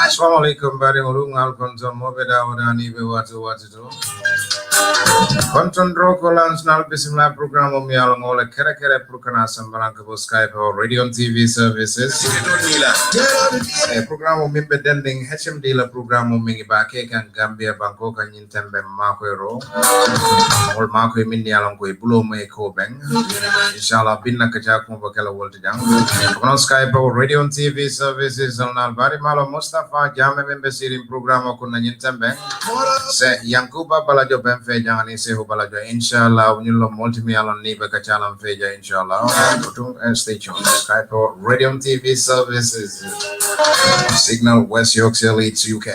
Assalamualaikum bari ulungal konson mo beda wadani be watu konton roko national bismillah program o mial ngole kere prukana sambaran ko Skype or radio and TV services program o mimbe dending HMD la program o mingi ba ke kan Gambia banko kan yintembe mako ro ol mako minni alon ko bulo me ko ben inshallah binna ka ja ko bakala wolti jang on Skype or radio and TV services on albari malo Mustafa jame membe sirim program ko na yintembe se yankuba balajo ben fe jangani se ho balajo inshallah nyulo multi alon ni ba ka chalam fe ja inshallah to stay tuned Skype or radio and TV services Signal West Yorkshire Leeds UK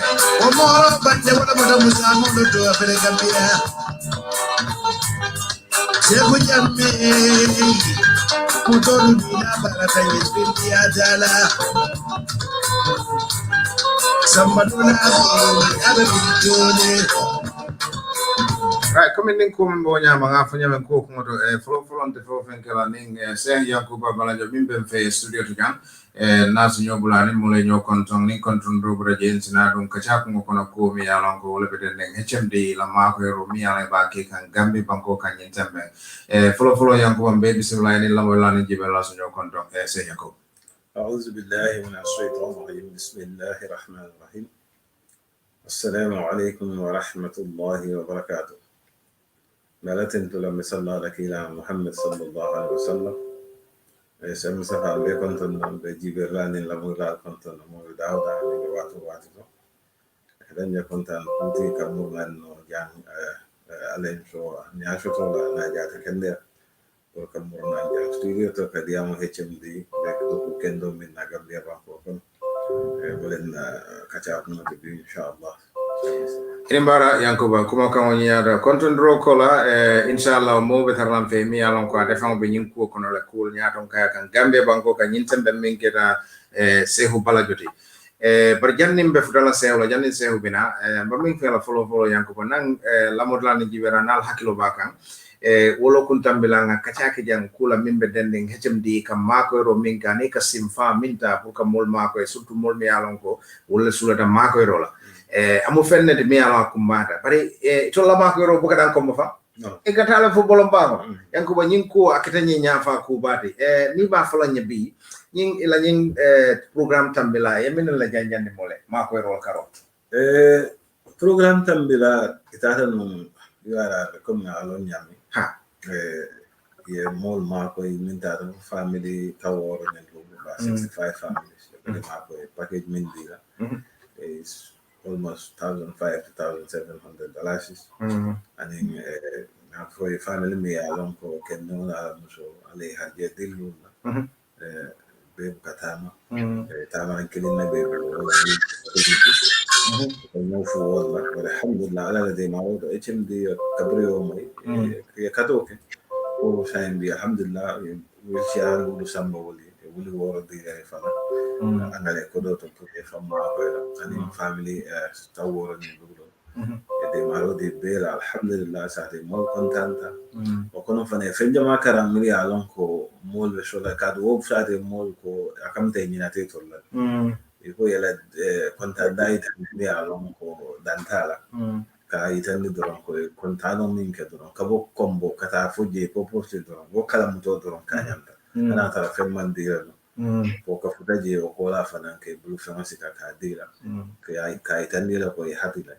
right, coming in kumbonya mga fanya menko kumoto follow on the kala ning sen Yankuba balajo bimbe fe studio tujan nas nyobulani mole nyo kontong ni kontong do brajen sina dum kacha ko kono ko mi yalon ko wala beden ning HMD la ma ko ro mi yalon ba ke kan gambi banko kan yentambe follow Yankuba be bismillah ni la wala ni jibela so nyo kontong sen Yankuba أعوذ بالله من الشيطان الرجيم بسم الله الرحمن الرحيم السلام عليكم ورحمة الله وبركاته مالتن تلم صلى الله على محمد صلى الله عليه وسلم سمي سفر بكنتن بجبران لمغلا كنتن مو داود من واتو كدن كنتن كنتي كمرنا جان علين شو نياشو تولا ناجات كندير وكمرنا جان ستوديو تو كديام HMD بكتو كندو من نغامبيا بانكو ولن كاتشاب نوتبي إن شاء الله Inimbara Yankuba kuma kan yada konton rokola inshallah mo be tarlam fe mi alon ko defan be nyinku ko no la kul nyaton kaya kan Gambia banko kan nyinten be min keda sehu balajoti bar jannim be fudala sehu la jannin sehu bina ba min fela follow Yankuba nan lamodla ni jibera nal hakilo bakan wolo kun tambilanga kachake jang kula mimbe dending HMD kam mako ro min kan ka simfa minta pour ka mol mako surtout mol mi alon ko wala sulata mako ro la amu fenne de mi ala kumbata pare to la mako ro buka dan ko mo fa e gatala fo bolom ba Yankuba nyin ko akata nyi nyafa ku bati ni ba fala nyabi nyin ila nyin program tambila yemin la janjande mole mako ro karo program tambila itata no yara comme alon nyami ha ye mol mako minta family taworo nyen do ba 65 families mako package min dira is almost $1,500 to $1,700 and then for your family me along ko kendo na so ale haje dilu be katama tama kilin na be no for wala alhamdulillah ala de mawdo HMD kabrio mai ya katoke o sain bi alhamdulillah we share lu samba wali wuli woro de fala angale ko do to from and family taworo ni bulo de maro de bela alhamdulillah sa de mo contenta o kono fane fenja makara mili alon ko mol be shola kadu o sa de mol ko akamte ni na te tolla iko yela konta dai tan ya lon ko dantala ka itandi doron ko konta no min ke doron ka bo kombo kata fuje ko poste doron bo kala muto doron kanyanta ana tara femman dira ko ka futa je ko la fanan ke bulu famasi ka dira ka itandi la ko happy la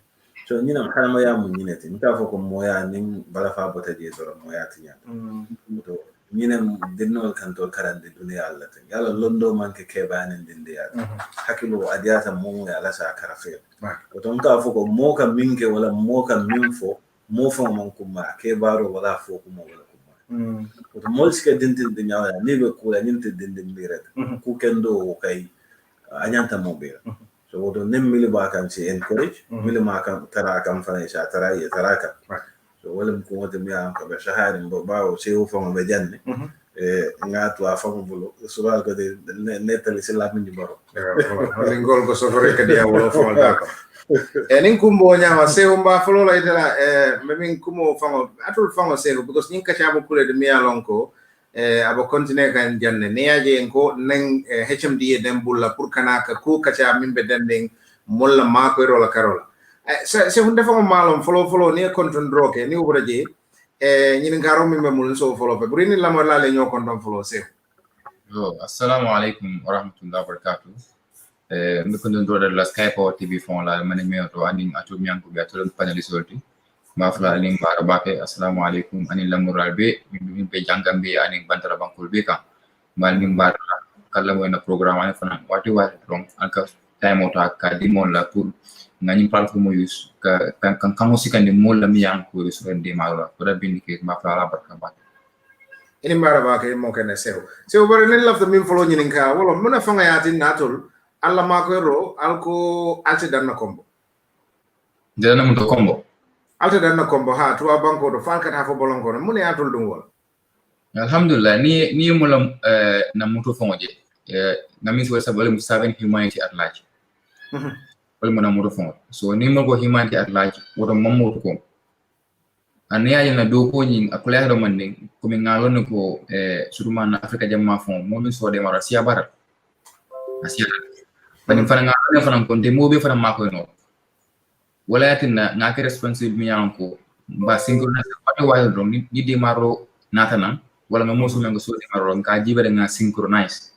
so nyina kana ma ya mun nyine tin ka fo ko moya nin bala fa bota je doron moya tinya to nyine dinno kan to karande duniya Allah tan yalla londo man ke banen dinde ya hakilo adiyata mo ya la sa karafe ko ton ka fo ko mo kan minke wala mo kan min fo mo fo man kuma ke baro wala fo kuma wala kuma ko to mol ske dinde dunya ya ni be kula nyinte dinde mire ku kendo kay anyanta mo be so wodo nem mili ba kan ci encourage mili ma kan tara kan fa ya tara ya taraka so wala ko wonde mi an ko be shahari mbo bawo se o famo be janne ngatu a famo bulo subal ko de netali se la min baro wala ngol ko so fore kadi wala famo dako nin kumbo nyama se o mba folo la itala min kumo famo atul famo se because nin kacha mo kule de mi alon ko abo continue kan janne ne yaje ko nan HMD den bulla pour kanaka ko kacha min be denden molla ma ko rola karola se hunde famo malom folo ni konton droke ni ubraje ñin ngaro mi memul so folo fe burini la la le ñokon don folo se assalamu alaikum wa rahmatullahi wa barakatuh mi ko don do la Skype TV fon la man mi to andin atu mi anko be to panelist solti ma fala lim barabake assalamu alaikum ani lamural be mi be jangam be ani bantara bankul be ka mal mi bar kala mo na programme ani fana wati donc anka time auto ka di mon la pour ngani pal ko mo use kan mo sikandi mo la mi yanko so ndi mala ko da bindike ma fala barka ba ini barabake mo ken sew bare nen lafta min folo ñin ka wala mona fanga yati natul alla ma ko ro alko alti dan na kombo dana mo to kombo alta dan na kombo ha tuwa banko do falkat ha fo bolonko no mun yatul dum wol alhamdulillah ni mo la na muto fonje ngami so sabale mu 7 humanity at large wala mo na muto fonje so ni mo ko humanity at large woto mammo ko ania yana do ko nyin akula do mande ko mi ngalon ko suruma na afrika jamma fon mo mi so de mara sia barat asia bani fana ngalon fana ko de mo be fana mako no wala yatina ngake responsible mi yanko ba synchronize wato wayo do ni de maro natana wala nga mosu nga so de maro nga jibere nga synchronize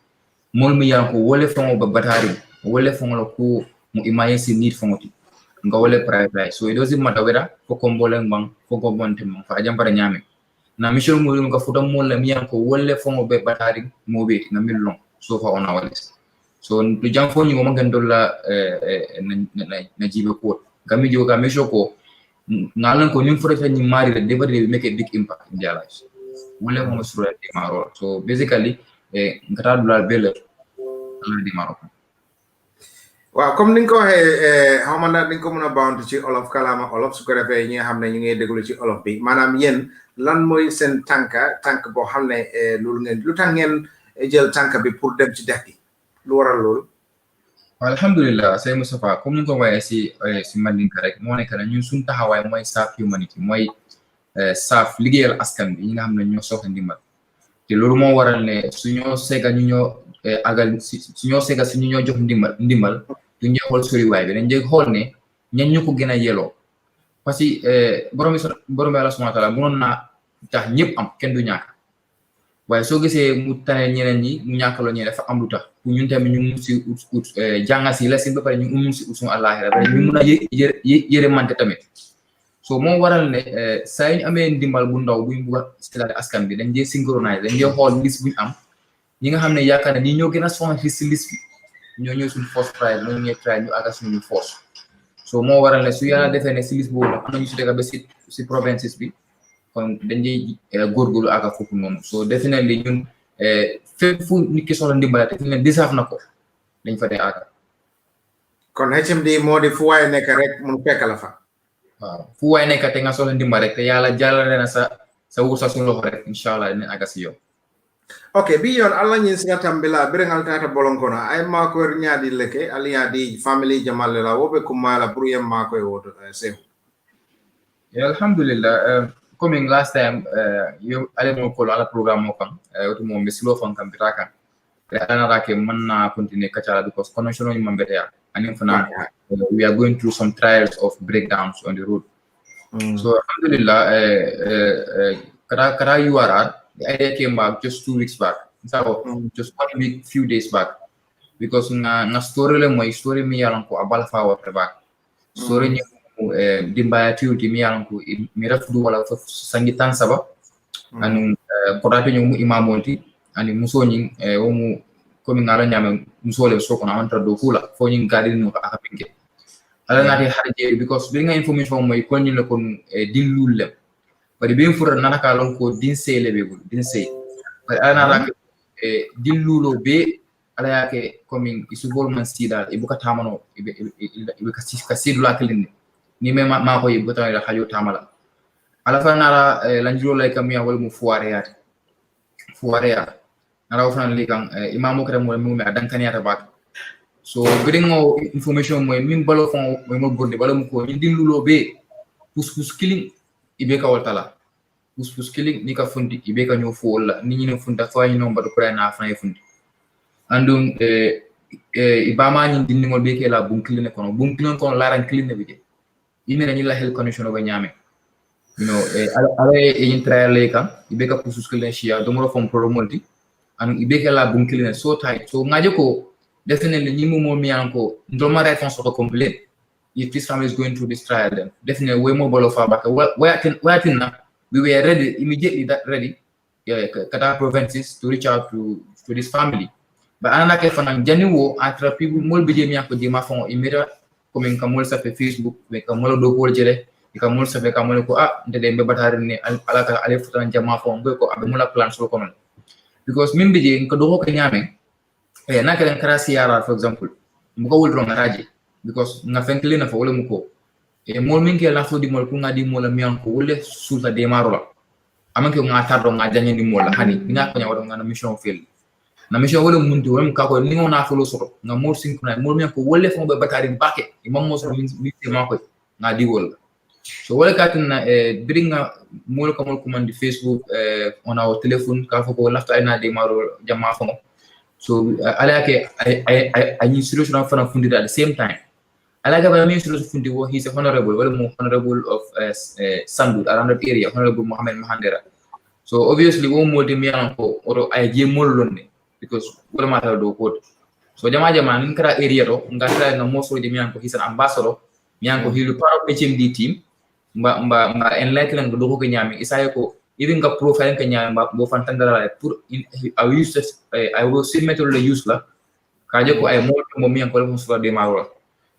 mol mi yanko wole fongo ba batari wole fongo ko mo imayesi need fongoti nga wole private so it doesn't matter whether ko kombole mbang ko gobonte mbang fa jambara nyame na mission mo nga futa mo la mi yanko wole fongo be batari mo be nga millon so fa ona wale so to jam fo ni mo gandola na jibe ko kami juga kami shoko ngalan ko nim forete ni mari de they make a big impact in their lives wala mo sura di maro so basically ngata dula bele di maro waaw comme ni ko waxe xamana ni ko mëna bound ci olof kalama olof su ko defé ñi nga xamné ñu ngi déglu ci olof bi manam yeen lan moy sen tank bo xamné lool ngeen lu tax ngeen jël tank bi pour dem ci dekk lu waral lool alhamdulillah say Mustafa comme ko waye si mandinka rek mo nek na ñun suñu taxaway moy staff humanity moy staff liggéeyal askan bi ñi nga xamne ñoo soxla ndimbal te lolu mo waral ne suñu séga ñu ñoo agal suñu séga suñu ñoo jox ndimbal du ñu xol sori way bi dañ jëg xol ne ñan ñu ko gëna yelo parce que borom Allah subhanahu wa ta'ala mënon na tax ñepp am kenn du ñaak waye so gisee mu tane ñeneen ñi mu ñaakalo ñe dafa am lu tax pour ñun tamit ñu mu ci jangasi la ci ba pare ñu mu ci usun Allah ra ñu mëna yéré manté tamit so mo waral ne say ñu amé ndimbal bu ndaw buñ bu stade askan bi dañ jé synchronize dañ jé xol liste buñ am ñi nga xamné yaakaar ni ñoo gëna soxla ci liste bi ñoo ñëw suñu force pride ñoo ñëw try ñu aga suñu force so mo waral ne su yalla défé ne ci liste bo am nañu ci déga ba ci provinces bi kon dañ jé gorgolu aga fofu non so definitely ñun fépp fu nit ki soxla ndimbal te ñu disaf nako dañ fa dé aga kon HMD modi fu way nek rek mu fekk la fa waaw fu way nek te nga soxla ndimbal rek te yalla jallale na sa wursa suñu loxo rek inshallah dina aga ci yow okay bi yon alla ñin singa tambila birengal tata bolonkono ay ma ko ñaadi leke aliya di family jamal la wobe ko mala pour yem ma ko woto sew alhamdulillah coming last time you ale mo ko ala programme mo kan to mo mislo fan kam bitaka another ke manna continue kachala because connection on mambete ya and fana we are going through some trials of breakdowns on the road. So alhamdulillah kara URR the idea came back just 2 weeks back. So just 1 week, few days back because na story le mo story mi yalan ko abala fa wa back story ni dimbaya tiuti mi yalan ko mi rafdu wala sangitan saba anu kodato nyu imamolti ani muso nyin womu komi ngala nyame musole so kono antra do kula fo nyin gadi no aka pinke ala ngati harje because bi nga information moy ko nyin ko din lulle bari be fura nana ka lon ko din sele be bul din sey bari ala nana din lulo be ala yake komi isugol man sida ibuka tamano ibe ka sidula kelinde ni me ma ko ibuta ila hayo tamala ala fa nara lanjuro lay kamia wala mu fuare ya nara fa li kan imamu kare mo mi adankani ata bak so gringo information mo min balo fon mo burde balo mu ko ni dinlulo be pus killing ibe ka waltala pus killing ni ka fundi ibe ka nyo fo wala ni ni funda fa ni no mbado kura na fa fundi andum ibama ni dinngol be ke la bunkilne kono laran killing ne be ine ni la health condition go nyame you know ale in trial leka ibeka pusus kelen shia domoro from promolti and ibeka la bunkilene so tight so ngaje ko definitely ni mo mi anko ndoma response to complain if this family is going through this trial then definitely we mo bolo fa back where na we were ready immediately ready kata provinces to reach out to this family but anana ke fanan janiwo atra people mol beje mi anko di ma fon imira comme kamol sa Facebook be kamol do ko jele kamul sabe kamul ko ndede be batare ni alaka ale futan jama fo ngoy ko abe mula plan so ko man because min bije ko do ko nyame na kalen krasi yara for example mko wul ron raji because na fenkle na fo wala mko mol min ke la fo di mol ko ngadi mol mi an ko wala sulta de marola amanke ngata do ngajanye ni mol hani nga ko nyawdo ngana mission fail na mission wala munti wala ka ko ni ngona fo lo so nga mol synchronize mol mi ko wala fo be batare bake imam mo so min ma ko ngadi wala so wala katina bringa mol ko command Facebook on our telephone ka fo ko lafta ina de maro jama fo so ala ke ay solution fa na fundi at the same time ala ga ba mi solution fundi wo he's a honorable wala mo honorable of Sandul around that area honorable Mohammed Mahandera so obviously wo mo de mi an ko oro ay je mol lonne because wala mata do ko so jama nin kara area do ngata na mo so de mi an ko he's an ambassador mi an ko hilu part of HMD team mba enlighten do ko nyami isaye ko even ga profile ka nyami mba bo fantandara pour I will see method le use la ka je ko ay mo mi an ko mo so de mawro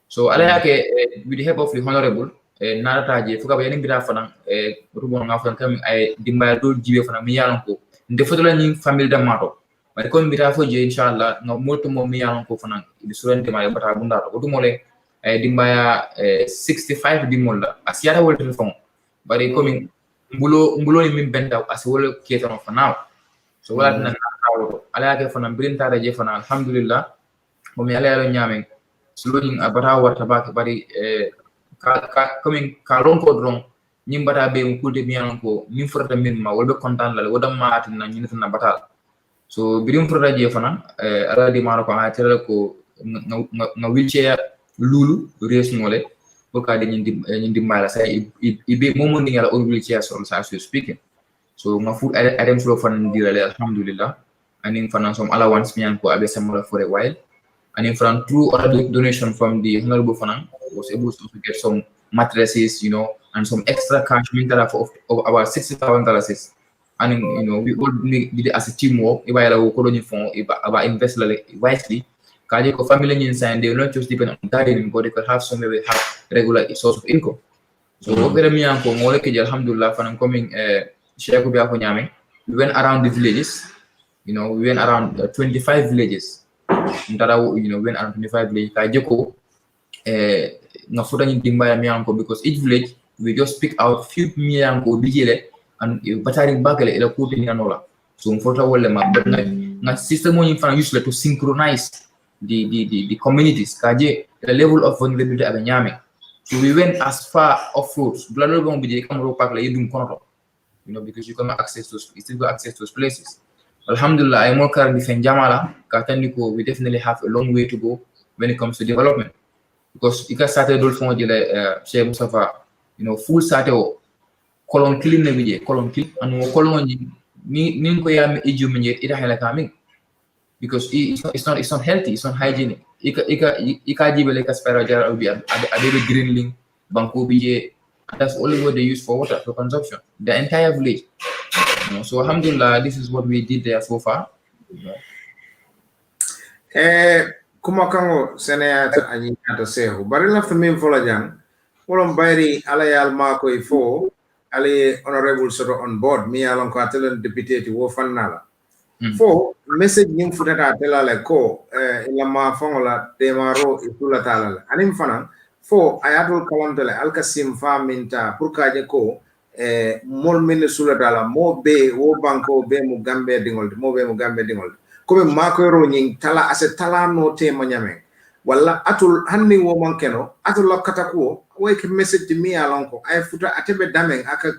so ala yake with the help of the honorable narata je fuka ba yeni bida fana rubo nga fana kam ay dimbal do jibe fana mi yalan ko nde foto la ni family da mato bari ko bida fo je inshallah nga moto mo mi yalan ko fana di surante ma bata bunda ko to mole dimbaya 65 dimol la asiara wol telefon bari komi mbulo ni min benda asi wol ketano fana so wala na tawo ala ke fana birinta je fana alhamdulillah mo mi ala yalo nyame slowing abata warta bak bari komi ka ronko dron nyimbata be mu kulde mi ko min furata min ma wolbe kontan la wodam ma atina nyinata na batal so birim furata je fana ala di maro ko ha tere ko na wheelchair lulu res ngole ko ka de nyindi mala say ibe momo ni ngala orgul ci asol sa so speaking so ma fu adam so fan dirale alhamdulillah anin fanan som allowance mi an ko abe samura for a while anin from through other donation from the honorable fanan was able to get some mattresses you know and some extra cash minta of about $60,000 and you know we all did as a team work iba yala ko do ni fond iba invest wisely kaje ko family ni inside they not just depend on gardening but they could have some maybe have regular source of income so okere mi anko ngole ke alhamdulillah fanan coming sheikh bi ako nyame we went around the villages you know we went around 25 villages ndara you know went around 25 villages kaje ko na foda ni dimbaya mi anko because each village we just pick out few mi anko bijele and batari bakale ila ko ni anola so mfota wole ma na system mo ni fanan useful to synchronize the communities kaje the level of vulnerability aga nyame so we went as far off roads blalo gon bije kamro pak la yedum konoto you know because you can access those places Alhamdulillah, I'm more currently in Jamala. Katandiko, we definitely have a long way to go when it comes to development. Because ika started dol fon jele Sheikh Mustafa, full started kolon clean na bije, kolon clean and kolon ni ko yam iju minje ida hala coming. Because it's not healthy, it's not hygienic. Ika jibele ka spero jara ubi adebe greenling, banko bije. That's only what they use for water, for consumption. The entire village. So alhamdulillah, this is what we did there so far. Kuma kango senayata anyata sehu bari la famim fola jang wolom bayri ala yal mako ifo ali honorable soto on board mi alon ko atelen deputy wo fannala fo message nim futata telale ko ila ma fongola demaro itula talala anim fanan fo ayatul kalamtele alkasim faminta pour kaje ko mol min sula dala mo be wo banko be mu gambe dingol mo be mu gambe dingol comme mako roñing tala ase tala no te manyame wala atul hanni wo mankeno atul lokata ko way ke message mi alon ko ay futa atebe damen aka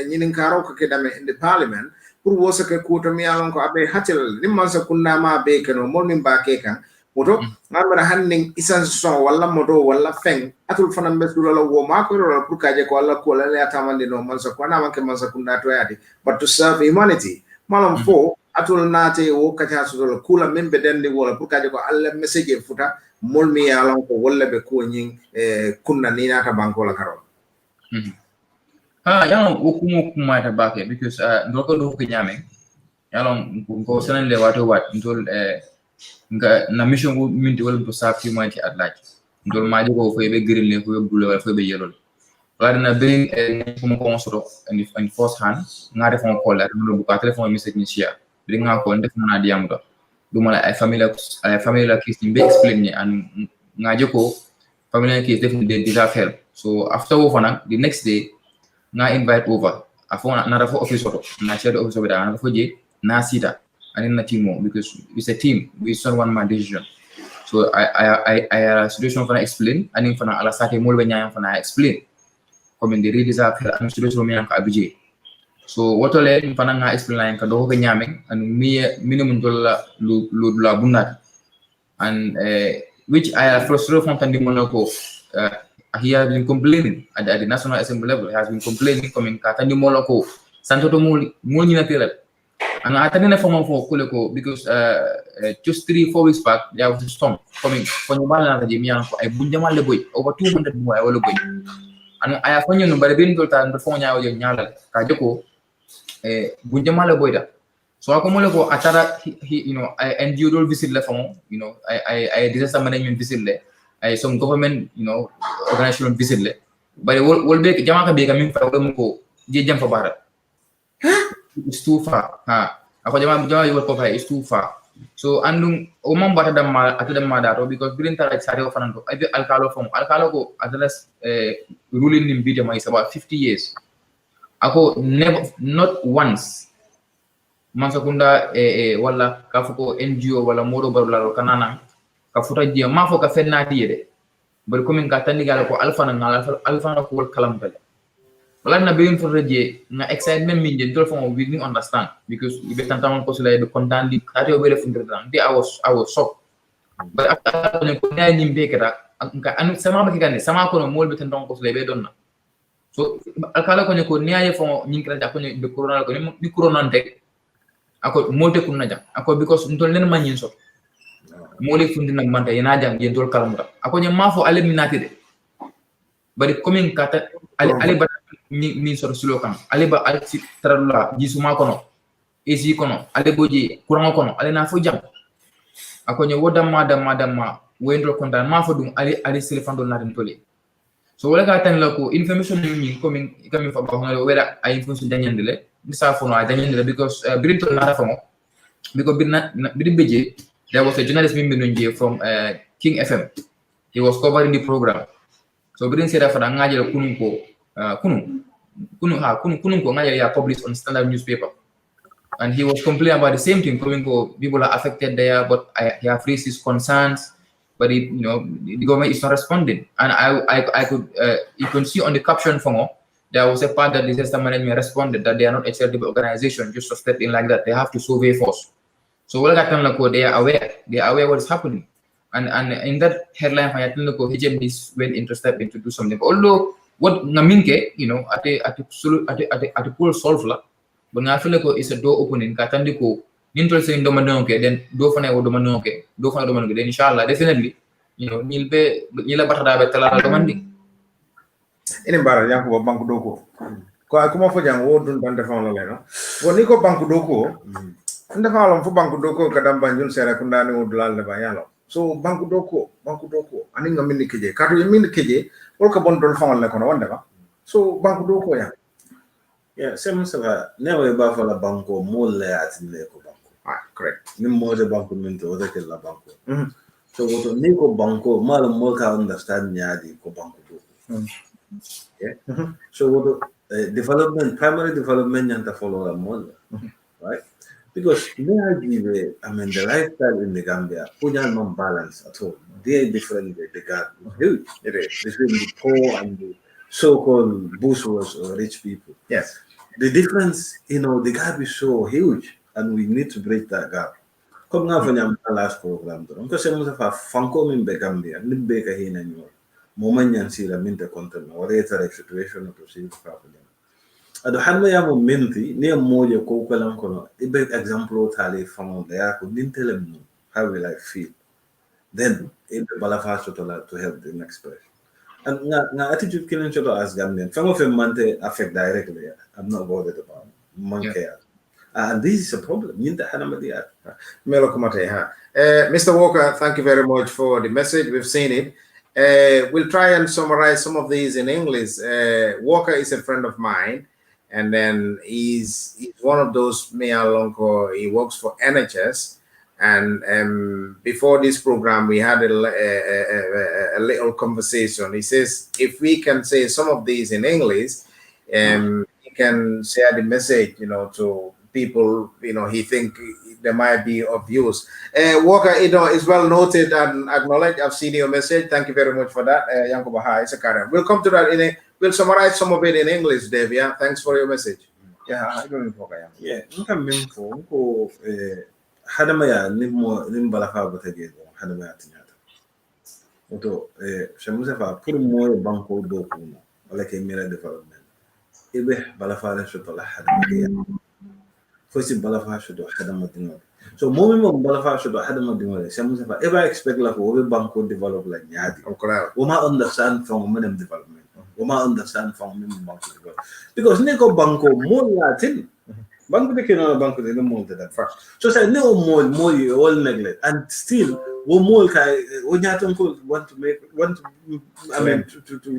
nyinin karo ko ke damen in the parliament pour wo se ke ko to mi alon ko abe hatel nimman sa kunna ma be keno mol min ba ke kan moto ngamara hanni isan son wala moto wala feng atul fanam bes dula wo mako ro pour kaje ko wala ko la atamande no man sa ko na man ke man sa kunna to yati but to serve humanity malam fo atul nate wo kacha sudol kula membe dende wala pour kaje ko alla message futa molmi yalon ko wala be ko nyin kunna ni nata banko la karo yalon okumo kuma ta bake because ndoko do ko nyame yalon ko sanan le wato wat ndol nga na mission go minti wala to sa humanity at large ndol maji ko fo be green le ko blue wala fo be yellow wala na be ko soro in first hand ngare fon ko la no bu ka telephone message ni share nga ko ndef na diam do duma la ay family la case ni be explain ni and nga joko family case def de déjà faire so after wo fana the next day nga invite over afona na rafo office auto na share office over da na rafo je na sita and na team because it's a team, it's not one man decision. So I situation fana explain and fana ala sake mo be nyam fana explain comme de redisa faire an situation mi ko abije. So wotole fana nga explain ka do ko nyame and minimum dollar lu la bunat and which I have frustrated from tandi monoko he has been complaining at the National Assembly level. He has been complaining coming katandi monoko santo to mo ni na tele and I attended a form of Kuleko because just 3-4 weeks back there was a storm coming from Yamala Jimian for a Bunjamal boy over 200 more boy and I have found you by the being told and before now Yala Kajoko Bunjamal boy. So I come over Atara, I endured visit the phone, I disaster management visit there, I some government, organization visit there. But it will be Jamaica becoming for Moko, Jam for Barra. It's too far. Ako jama you will it's too far. So andung umam bata damma atadam madaro because birin tara sare ofanando abi alkalo from alkalo go address ruling in Bidema is about 50 years. Ako never not once mansakunda wala kafuko NGO wala modo barularo kanana kafuta dia mafo ka fenna diede bal komin ka tandigal ko alfana ko kalam bele wala na being for reje na excitement min je dolfon we didn't understand because we betan tamon ko sila be content di kare obele fundre dan I was shocked but after ko na ni mbekera ka anu sama ba kigane sama ko no mol betan don ko sila be donna so alkala ko ne ko niaye fo nyinkra ja ko ne be corona ko ni corona tek ako molte kunna ja ako because ntol len manyin so mole fundina manta yana jang yen tol kalamra ako ne mafo eliminati de bari coming kata ale ba ni soro slogan ale ba al ci tarala gisuma kono esi kono ale boji courant kono ale na fo jam ako ne wodam madama wendro kontan ma fo dum ale selefando na den tole so wala ka tan la ko information ni coming kami fa ba ngalo wera ay information danyandele bisa fono ay danyandele because birinto na fa mo because bidin beje there was a journalist Mimbi from King FM. He was covering the program. So bidin sera fa ngaje kunun ko ngaje ya published on Standard newspaper. And he was complaining about the same thing. People are affected there, but he have raised his concerns. But the government is not responding. And I could, you can see on the caption for there was a part that disaster management responded that they are not a charitable organization, just to step in like that. They have to survey first So what got they are aware what's happening. And in that headline, HM is well interested into do something. Although what ngaminke, at a pool solve la, but I feel like it's a door opening. Katandiko, interest in domanoke, then do for now domanoke, do for domanoke. Then inshallah, definitely, nila batara betala domandi. Ini bara yanko banku doko. Ko akuma fo jang wodun tan defan la no. Woni ko banku doko. Ndafa lon fo banku doko kadam banjun sera kundani wodulal le bayalo. So banku doko ani ngamini keje kadu yemini keje wol ka bon don fawal le kono wonde ba so banku doko ya sem sala newe ba fa la banko mol le atine ko banko correct nim mo de banko minto de ke la banko so woto ni ko banko mal mo ka understand nyaadi ko banko doko so woto primary development and follow la mol right. Because the lifestyle in the Gambia, Punjab non balance at all. They are different. The gap is huge. It is between the poor and the so-called bourgeois or rich people. Yes, the difference, the gap is so huge, and we need to break that gap. Come now for the last program. Because I'm going to fanko in the Gambia, nimbeka here na nyo. Moment yan sila minta content, or later situation of proceed properly. Ado hanma yamo menti ni moja ko kalam kono ibe example tali from there ko nintelem how will I feel then in the balafaso to help the next person and na attitude killing to as Gambian some of them mante affect directly I'm not bothered about monkey and this is a problem ninta hanama dia melo kumate ha Mr. Walker, thank you very much for the message. We've seen it. We'll try and summarize some of these in English. Walker is a friend of mine. And then he's one of those Lonko. He works for NHS, and before this program we had a little conversation. He says if we can say some of these in English, he can share the message, to people. He think they might be of use. Walker, is well noted and acknowledged. I've seen your message. Thank you very much for that, Yanko Baha. It's a Karen. We'll come to that we'll summarize some of it in English, Dave. Yeah, thanks for your message. Yeah, I don't know. Yeah, ko hadamaya nim balafa batage hadamaya tinyata. Oto shamuza fa pour mo banko do kuno wala ke mira development. Ibe balafa la shoto la hadamaya. Fosi balafa shoto hadamaya. So mo balafa shoto hadamaya shamuza fa ever expect la ko banko develop la nyaadi. O ma understand from men development. Uma understand from me banko because neko banko more Latin banko de kino banko de more that first so say no more all neglect and still wo more kai o nyaton ko want to make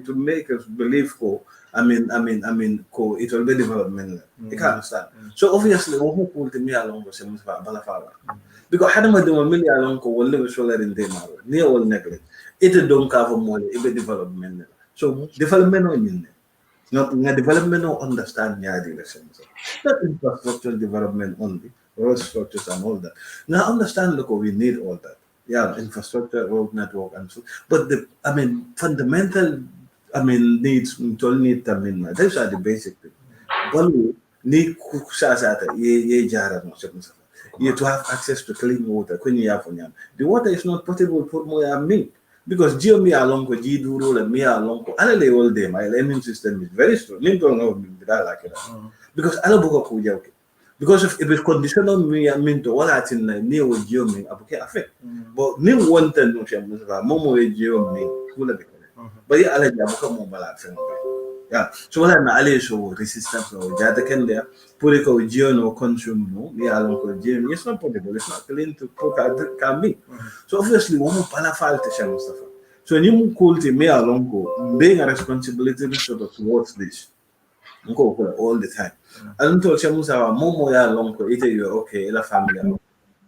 to make us believe ko I mean ko it will be development you can't understand so obviously wo ko pulte mi along ko se mo fa bala fa because hadama de mo mi along ko wolle so la rende maro ni all neglect it don't cover more e be development. So development on not development or understand not infrastructure development only, road structures and all that. Now understand look we need all that. Yeah, infrastructure, road network and so but fundamental needs those are the basic things. One need you to have access to clean water. The water is not potable for more because geo me along ko G duro le me along ko ala le all day my immune system is very strong because ala buko ko jaw because if it conditional me minto wala tin na ni o geo me abuke affect but ni wonte no sha musa momo e geo me kula be but ya ala ja buko mo bala fen yeah so wala na ale so resistance o jata ken there pour ko geo no consume no me along ko geo it's not potable, it's not clean to cook can be so obviously we mo pala falte sha Mustafa so ni mu kulti me along ko being a responsibility sort of towards this all the time I don't tell sha Musa momo ya along ko ite you okay la family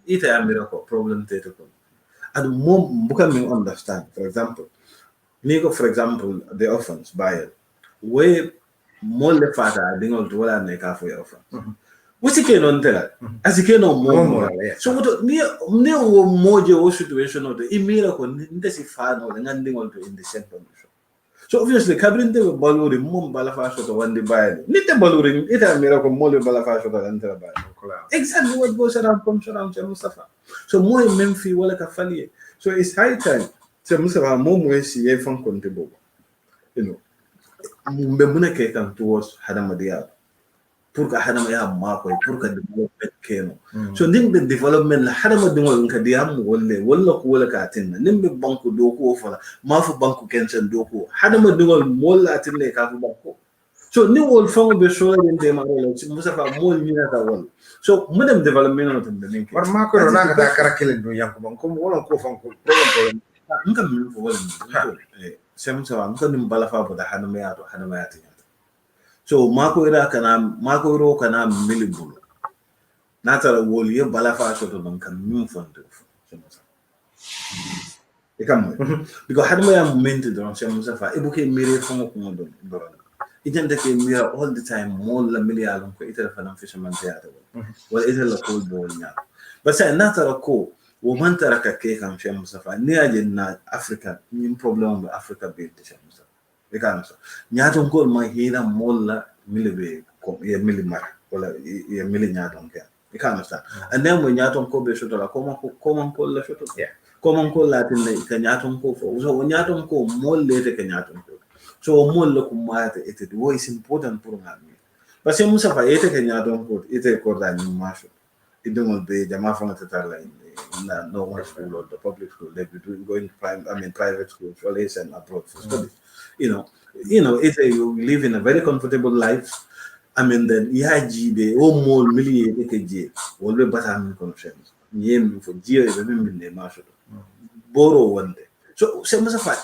ite a miracle problem te to and mom bukan me understand for example the orphans buy we more the father dingol to wala ne ka for your orphans what you can on tell as you can more so what near moje o situation of the miracle ndesi fa no ngandingol to in the same condition so obviously kabrinte baluri mom bala fa so to wande bayale nite baluri ita miracle mo le bala fa so to antera bayale Exactly what goes around comes around, Mustafa. So more Memphis wala ka fali. So it's high time. So Mustafa more si ye fan konte bobo. You know, mbe muna ke kan towards hadama dia. Pour que hadama ya mako pour que development keno. So nimbe development la hadama dingol ka diam wala ko wala ka tinna. Nimbe banku doko fala. Mafu banku kensen doko. Hadama dingol molla tinne ka fu banku. So ni wol fang be so la de ma wala Mustafa mol ni na wol. So madam development on the link. War ma ko na ka da karakelen do yanko ban ko wala ko fan ko problem nka min fo wala sem so am ko nim bala fa bo da hanama ya to so mako ira kana mako ro kana milibulu natara wol ye bala fa so to non kan min fo ndo e kam because hanama ya moment do sem so fa e buke mire fo ko do ijante ke mira all the time mol la milliard ko itara fa nan fisherman theater wala itara la cold ball nya bas natara ko ومن ترك كيكا في مصطفى نياجنا افريكا نيم بروبلم بافريكا بيت في مصطفى بكانو نياتون كول ما هيدا مولا ميلبي كوم يا ميلي مار ولا يا ميلي نياتون كان بكانو سا اندم نياتون كو بي شوتو لا كوم كول لا شوتو كوم كول لا تن كنياتون كو فو سو نياتون كو مول ليت كنياتون كو سو مول لكم ما ات وو is important pour ngami parce que مصطفى ايت كنياتون كو ايت كوردا ني ماشو idongol be jama fanga tatala in the normal school or the public school. They'll be going private schools for and abroad for study. You know, if you live in a very comfortable life, then the more million will be better connections. For years, borrow one day. So,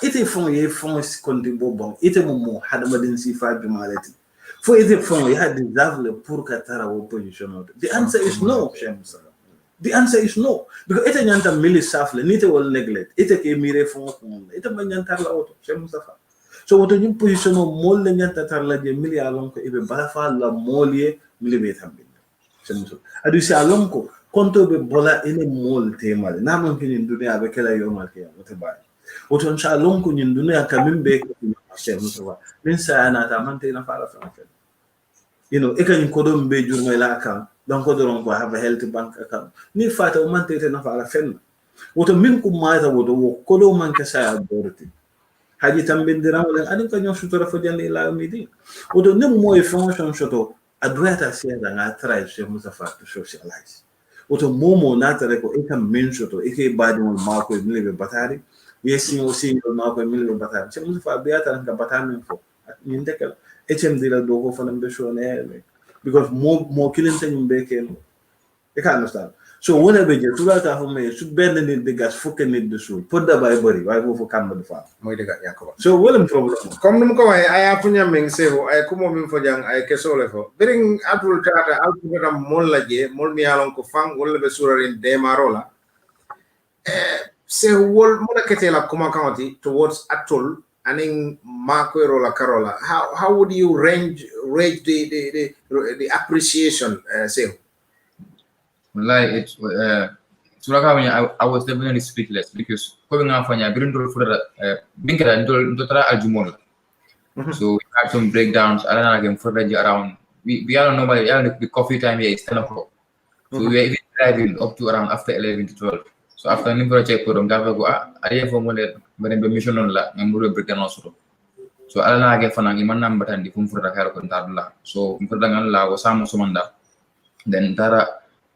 it is from a phone contribution, it is more had emergency five humanity. For it is from you had deserve the poor Katara position. The answer is no, Shemus. The answer is no. Because it is not milli safle, nite will neglect. It is a mire phone. It is manyantarla auto, Shemusafa. So what you position of mole nyantarla de milli alonco, even balafa la molie millibate have been. Shemuso. I do say alonco, conto be bola any mole tema. Naman in Dunia Bekela Yomakia, what a buy. What on Shalonco in Dunia Kamimbe, Shemusawa. Minsa anata mantena fara from. You know, ekan kodom be jurmay la account donc kodom ko have a healthy bank account ni fata o man tete na fala fen woto min ko maata woto wo kodom man ka sa dorti haji tambindira wala adin ka nyon sutora fo jande ila midi woto nem moy function shoto adwata sia da na try se musafa to socialize woto momo na tare ko ekan min shoto eke badi won ma ko milbe batari yesi o single ma ko milbe batari se musafa beata ka batami fo min dekel HMD la dogo fanam be shone because more killing thing beken you can understand so whatever you to that for me should bend in the gas fucking need the shoe put the body why go for camera the farm moy de ga yakoba so what problem comme num ko way ay apunya meng sewo ay kumo min fo jang ay kesole fo bering atul tata altubetam mol laje mol mi alon ko fang wala be surarin de marola se wol mo da ketela kuma kanti towards atul aning Marco la Carola, how would you rate the appreciation? Say, like it's I was definitely speechless because coming out from Brindle for the Aljumon. So we had some breakdowns. I don't know again for around. We are normally the coffee time here is 10 o'clock. So we were even driving up to around after 11 to 12. So after nimber check program dafa go ariya fo mo le benen be mission on la ngamburo breakdown soro so ala na ge fana ngi man namba tan di fum furta kar ko ntadla so furta ngal la go samo somanda then tara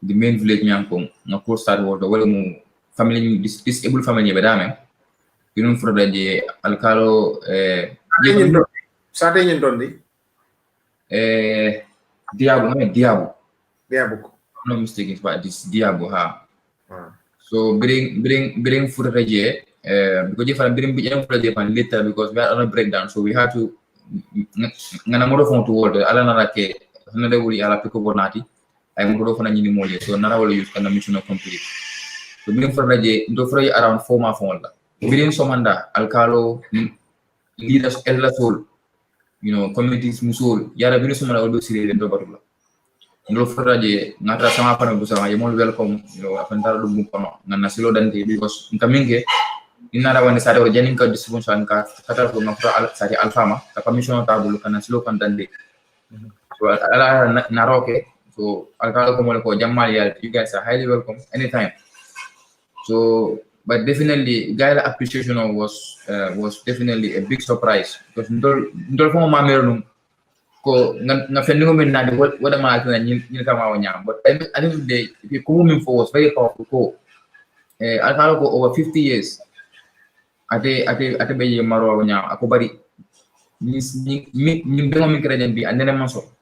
the main village nyanko na ko start wodo wala mu family disabled family be dame yunun furta je alkalo sate nyin dondi diabu no mistake but this diabu ha so bring food reje because if I bring food reje pan later because we are on a breakdown so we had to ngana modo fon to word ala na ke na de wuri ala piko bonati ay modo fon nyini moje so na wala use kana mission complete so bring food reje do fray around 4 ma fon la bring somanda alkalo leaders ella soul you know communities musul yara bring somanda odo sire do batula ndo foraje ngata sama pana busama ye mol welcome yo afantara dum kono ngana silo dante because nkaminge inara wani sare o janin ka distribution ka kata ko ngafra sare alfama ka commission ta bulu kana silo kan dande so ala naroke So alkala ko mo ko jammal yal, you guys are highly welcome anytime. So but definitely Gaila appreciation was definitely a big surprise because ndol ko mamero num ko nga fendi min na wada ma tan ni kama wanya, but I think the coming for was very powerful ko alkala ko over 50 years ate be maro wanya ako bari ni bengo min kreden bi andene manso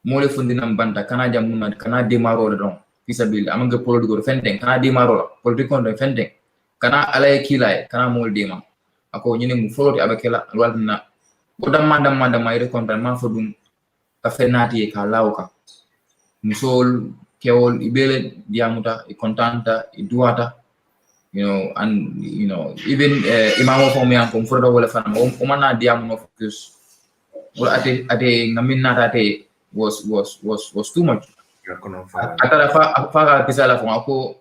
mole fundinam banta kana jamuna kana demaro don fisabil amanga politiko fenten kana demaro politiko don fenten kana alay kilay kana mol dema ako nyine mu foloti abakela walna bodam manda mayre kontan ma fodum ka fenati ka lawka musol kewol ibele diamuta e kontanta e duata, you know, and you know even imamo fo me am for wala fan o mana diamu no focus wala ate ngaminna tate was too much. Atara fa pisala fo ako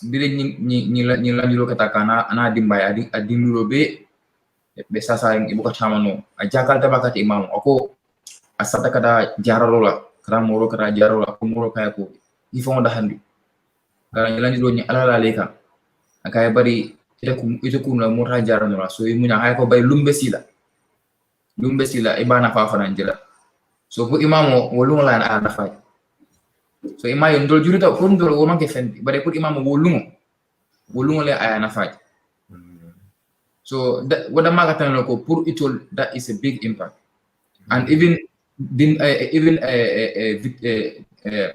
bile ni la juro kata kana ana dimbay adimuro be sasa ibuka chamano a jakal tabakati imam ako asata kada jararola kara moro kara jararola ko moro kaya ko ifo da handi kara ni la juro ni alala leka akay bari ite kum la mota jaranola so imunya hay ko bay lumbe sila ibana fa fananjila so bu imamo wolungo la ana fay so imayo ndol jurita ko ndol wo manke fendi bare pour imamo wolungo le ayana fay. So what I'm talking about, pour itol, that is a big impact, and even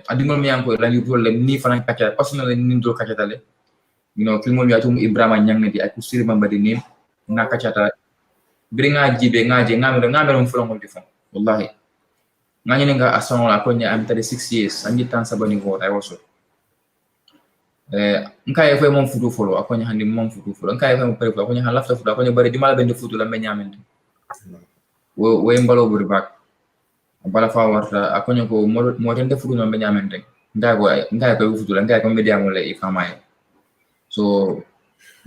adingol mi yanko la ñu tol ni fanan kacha personally ni do kacha tale, you know kilmo mi atum Ibrahima Ñang di ak siri bamba di nim na kacha ta bringa jibe ngaje ngamere mo fulon di fon wallahi ngani nga asono la ko nya am 36 years anji tan sabani ko ay woso nkaye fo mom futu folo akonya handi mom futu folo nkaye fo mo pere ko akonya lafta futu akonya bari dimala bende futu la menyamente wo mbalo buri bak bala fa warta akonya ko mo tende futu no menyamente nkaye ko futu la nkaye ko mediamo le ifamaye. So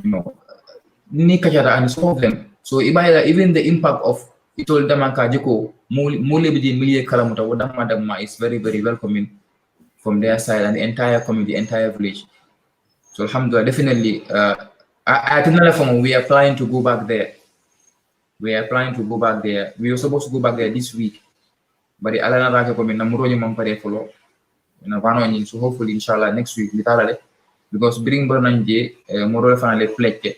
you know ni kajara and some of them, so ibayla even the impact of itol damanka jiko mule bidi miliye kalamuta wadama is very very welcoming from their side and the entire community, the entire village. So alhamdulillah, definitely at another form we are planning to go back there. We were supposed to go back there this week, but the alana rake ko min namuro ni mampare follow na vano ni, so hopefully inshallah next week litarale because bring bornanje moro fanale pledge,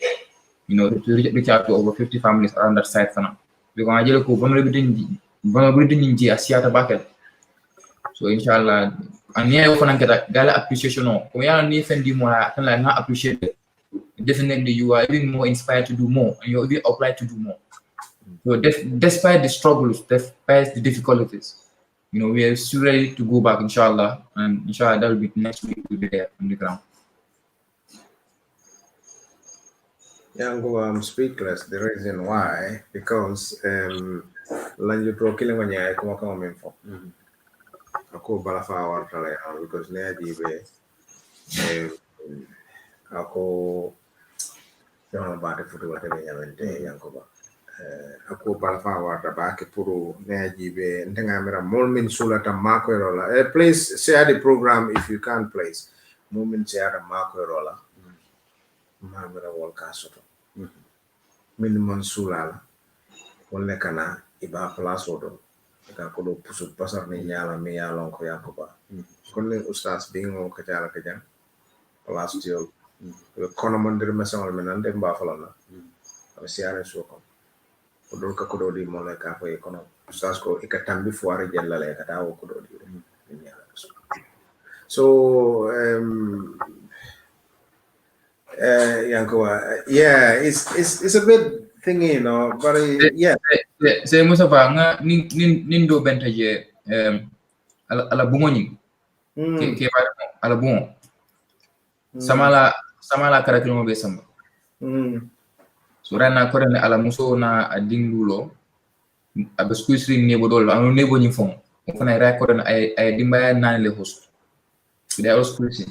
you know, to reach out to over 50 families around that site fana because ajelo ko vulnerability nji asiata bakel. So inshallah and yeah often get gala appreciation no ko ya ni fendi mo tan la na appreciate it. Definitely you are even more inspired to do more and you even apply to do more. So despite the struggles, despite the difficulties, you know, we are still ready to go back inshallah, and inshallah that will be next week. We'll be there on the ground. Yango, I'm speechless. The reason why, because lanju pro killing when you come on info. Ako balafa wartale because ne dibe ako don't about the futu wate benyamente yanko ba ako balafa warta ba ke puru ne dibe ndenga mera molmin sulata mako rola please share the program if you can, please moment share the mako rola ma mera wol kasoto minimum sulala wala kana iba place odo ka ko do pusu pasar ni nyala mi yalon ko yakoba kon ne ustaz bingo ka jala ka jang place dio kono mandir mesol menan de mba falana aba siare so ko do ka ko do di mo le ka ko kono ustaz ko ikatambi foire jellale ka dawo ko do di nyala so yankoba yeah it's a bit thingy, you know, but yeah. Saya Mustafa nga nin do bentaje ala bungoni ke ala bungo samala karakil mo be samba surana ko rena ala muso na adindulo abeskuisri nebo dol anu nebo ni fon fona record ay dimbaya nan le host de oskuisi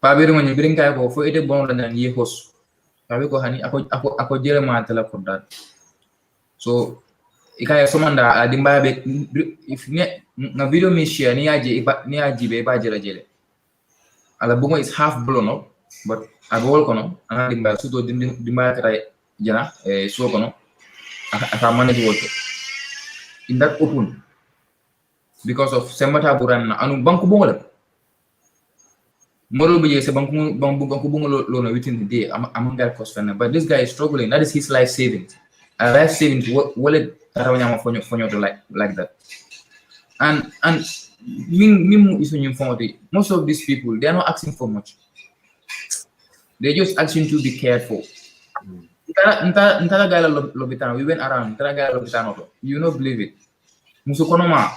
pa biru mo ni birinka ko fo ede bon la nan ye host kabe ko hani ako jere ma tala ko dat. So ikaya somanda dimba be if ne na video mi share ni aje be ba jela jele ala bungo is half blown up but agol kono ana dimba sudo dimba kata jana so kono aka manage woto in that open because of semata buran anu banku bongola moro be se banku bongola lo no within the day among that cost fana but this guy is struggling. That is his life savings. A life savings wallet tarawanya fonyo to like that. And mimu is most of these people, they are not asking for much. They're just asking to be careful. Ntara gala lobitano, we went around, ntara gala lobitano, you not believe it. Musukonoma,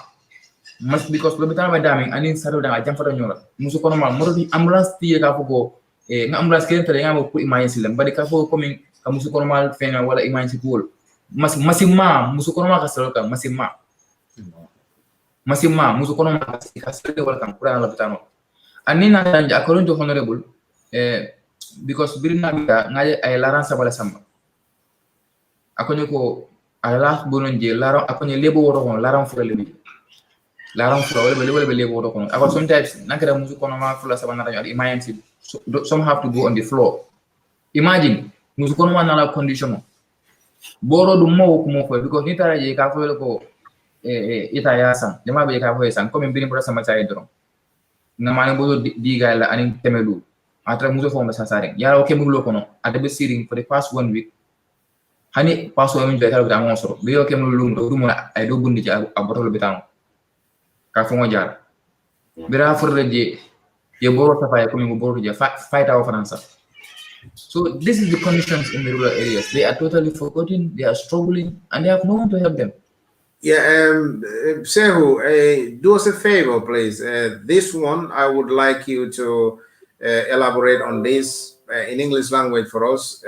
much because lobitano by daming, and in Saturday I jump for the nyola. Musukonoma, more the ambulance tiye kafugo, na ambulance kaya tala nga put imagine silang, but the kafugo coming, kamusukonoma fena wala imagine pool. Masima, musukonoma kasaloka, masima musukonoma kasaloka wala kampura lobitano. And then according to Honorable, because birina ngaje ay laran sabala samba akonyo ko ay la bononje laran akonyo lebo woto kon laran fura lebi laran fura wala lebo woto kon ako sometimes nakara musu kono ma fura sabana tayo imagine some have to go on the floor. Imagine musu kono ma na condition boro dum mo ko mo ko because ni tara je ka fo ko ita yasan dama be ka fo yasan comme birin bura sama tay dron na mane bodo diga la anin temelu atra muso fo mesa sare yara o kemulo kono adabe siring for the past 1 week hani paso amin be kala bitango soro be yo kemulo lum do dum ay do bundi ci abotolo bitango ka fo mo jaar bira furde je boro tafay ko mi boro je fight out faransa. So this is the conditions in the rural areas. They are totally forgotten, they are struggling, and they have no one to help them. Yeah, Sehu, do us a favor, please. This one, I would like you to elaborate on this in English language for us.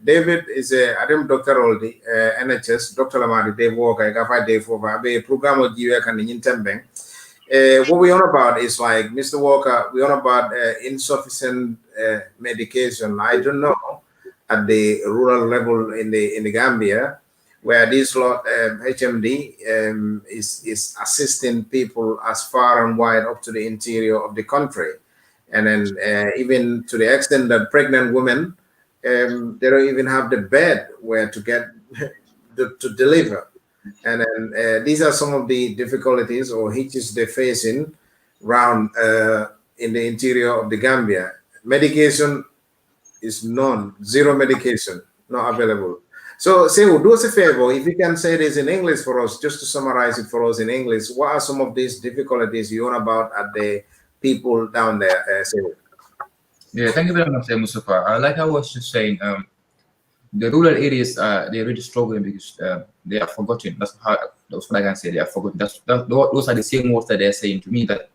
David is Adam Dr. Oldi, NHS, Dr. Lamadi, Dave Walker, Gafa Dave Over, a program of GUEC and Yintembeng. What we on about is like, Mr. Walker, we on about insufficient medication. I don't know at the rural level in the Gambia, where this lot HMD is assisting people as far and wide up to the interior of the country. And then even to the extent that pregnant women, they don't even have the bed where to get to deliver. And then these are some of the difficulties or hitches they're facing around in the interior of the Gambia. Medication is zero medication, not available. So, Sehu, do us a favor, if you can say this in English for us, just to summarize it for us in English, what are some of these difficulties you know about at the people down there, Sehu? Yeah, thank you very much, Mustafa. Like I was just saying, the rural areas they're really struggling because they are forgotten. That's what I can say. They are forgotten. Those are the same words that they're saying to me, that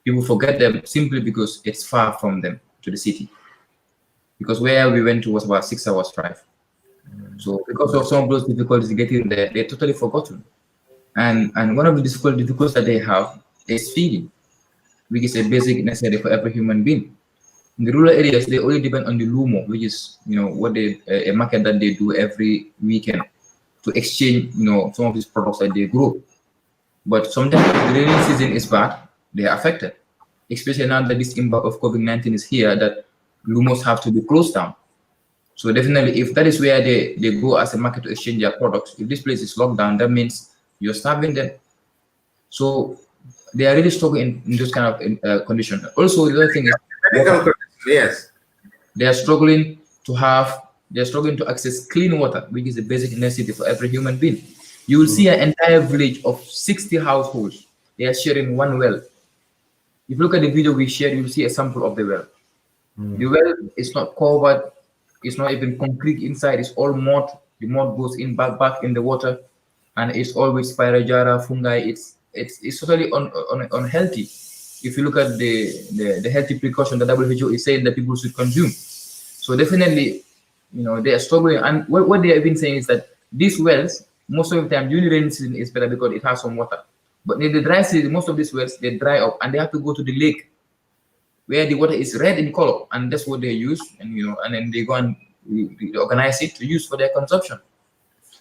people forget them simply because it's far from them to the city. Because where we went to was about 6 hours drive. So because of some of those difficulties getting there, they're totally forgotten. And one of the difficulties that they have is feeding, which is a basic necessity for every human being. In the rural areas, they only depend on the Lumo, which is what a market that they do every weekend to exchange some of these products that they grow. But sometimes if the rainy season is bad, they are affected, especially now that this impact of COVID-19 is here, that Lumos have to be closed down. So definitely, if that is where they go as a market to exchange their products, if this place is locked down, that means you're starving them. So they are really struggling in those kind of conditions. Also, the other thing is, yes, they are struggling to access clean water, which is a basic necessity for every human being. You will see an entire village of 60 households. They are sharing one well. If you look at the video we shared, you will see a sample of the well. The well is not covered. It's not even concrete inside. It's all mud. The mud goes in back in the water, and it's always spirogyra, fungi. It's totally unhealthy. If you look at the healthy precaution that WHO is saying that people should consume. So definitely, they are struggling. And what they have been saying is that these wells, most of the time during the rainy season is better because it has some water. But in the dry season, most of these wells, they dry up and they have to go to the lake where the water is red in color, and that's what they use, and then they go and they organize it to use for their consumption.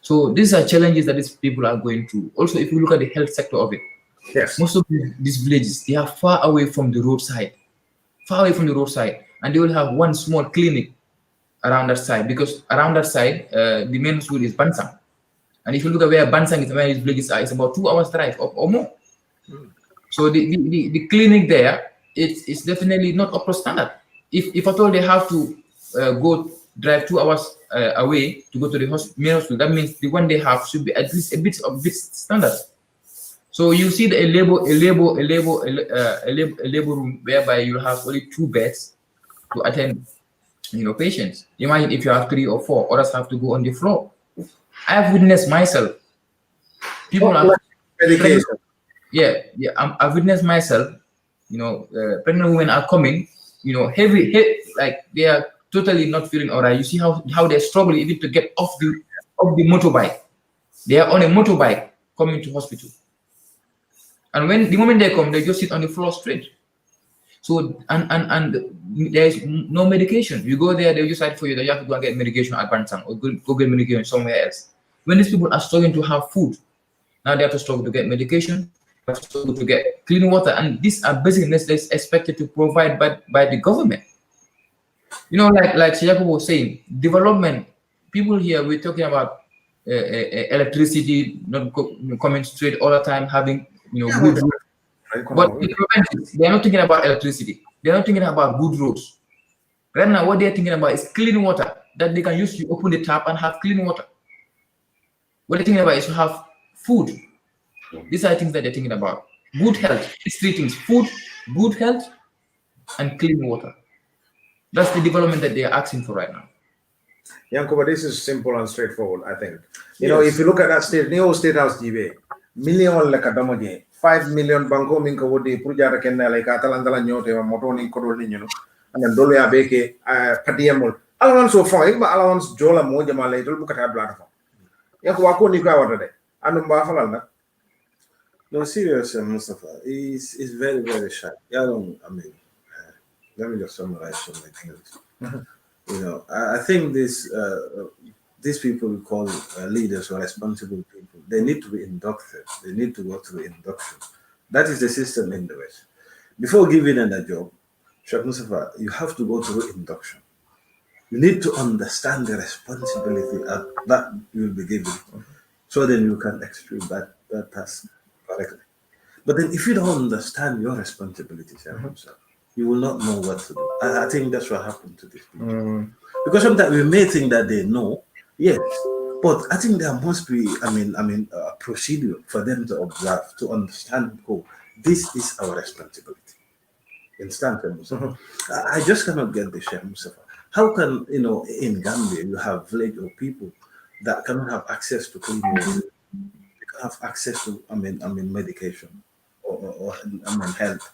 So these are challenges that these people are going through. Also, if you look at the health sector of it, Yes. most of these villages, they are far away from the roadside, and they will have one small clinic around that side, because around that side, the main school is Bansang. And if you look at where Bansang is, where these villages are, it's about 2 hours drive or more. So the clinic there, it's definitely not up to standard. If at all they have to go drive 2 hours away to go to the main hospital, that means the one they have should be at least a bit standard. So you see a labor room whereby you have only 2 beds to attend, patients. Imagine if you have 3 or 4, others have to go on the floor. I have witnessed myself. People are medication. I've witnessed myself. Pregnant women are coming. Heavy, like they are totally not feeling alright. You see how they're struggling even to get off the motorbike. They are on a motorbike coming to hospital, and when the moment they come, they just sit on the floor straight. So and there is no medication. You go there, they just decide for you that you have to go and get medication at Bansang or go get medication somewhere else. When these people are struggling to have food, now they have to struggle to get medication, they have to struggle to get clean water, and these are basic necessities expected to provide by the government. Like Shayako was saying, development. People here, we're talking about electricity not coming straight all the time, having good roads. But they're not thinking about electricity. They're not thinking about good roads. Right now, what they're thinking about is clean water that they can use to open the tap and have clean water. What they're thinking about is to have food. These are things that they're thinking about. Good health. These 3 things: food, good health, and clean water. That's the development that they are asking for right now. Yankuba, this is simple and straightforward, I think. If you look at that state, New State House GB, million like a damaje, 5 million banko minka wodi purjara kenna like atalantala nyote wa motoni kodol ni and then dolo ya beke padiyamol. Allowance so far, but allowance jola moja malay dol bukata blata fa. Yankuba ko ni kwa wata de. Anu mba falal na. No, seriously, Mustafa, it's very, very shy. Let me just summarize some of my things. I think these people we call leaders or responsible people, they need to be inducted. They need to go through induction. That is the system in the West. Before giving them a job, Sheikh Mustafa, you have to go through induction. You need to understand the responsibility that you will be given, so then you can execute that task correctly. But then if you don't understand your responsibilities, Sheikh Mustafa, you will not know what to do. I think that's what happened to these people. Because sometimes we may think that they know, yes, but I think there must be, a procedure for them to observe, to understand, this is our responsibility. Understand, Mustafa? I just cannot get this, Sheikh Mustafa. How can, in Gambia, you have village or people that cannot have access to clean water, they can have access to, medication or health.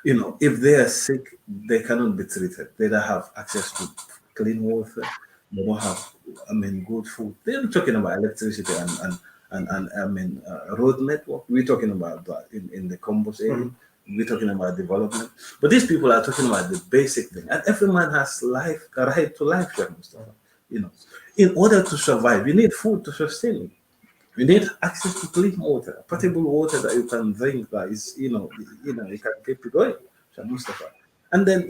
If they are sick, they cannot be treated. They don't have access to clean water. They don't have, good food. They're talking about electricity and road network. We're talking about that in the Combos area. We're talking about development. But these people are talking about the basic thing. And every man has a right to life, Mustafa. In order to survive, you need food to sustain you. You need access to clean water, potable water that you can drink that is, you can keep it going, Mustafa. And then,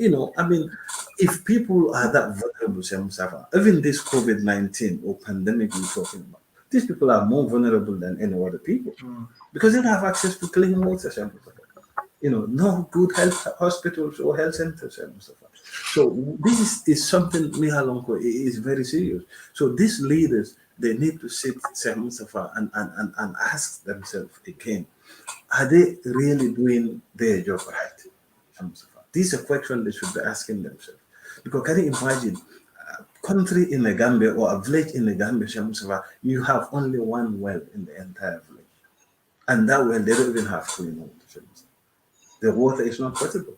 if people are that vulnerable, Mustafa, even this COVID-19 or pandemic we're talking about, these people are more vulnerable than any other people because they don't have access to clean water, Mustafa. No good health hospitals or health centers, Mustafa. So this is something, Mihalonko, is very serious. So these leaders, they need to sit, Mustafa, and ask themselves again, are they really doing their job right, Mustafa? This is a question they should be asking themselves. Because can you imagine a country in the Gambia or a village in the Gambia, Mustafa, you have only one well in the entire village. And that well, they don't even have clean water, Mustafa. The water is not potable.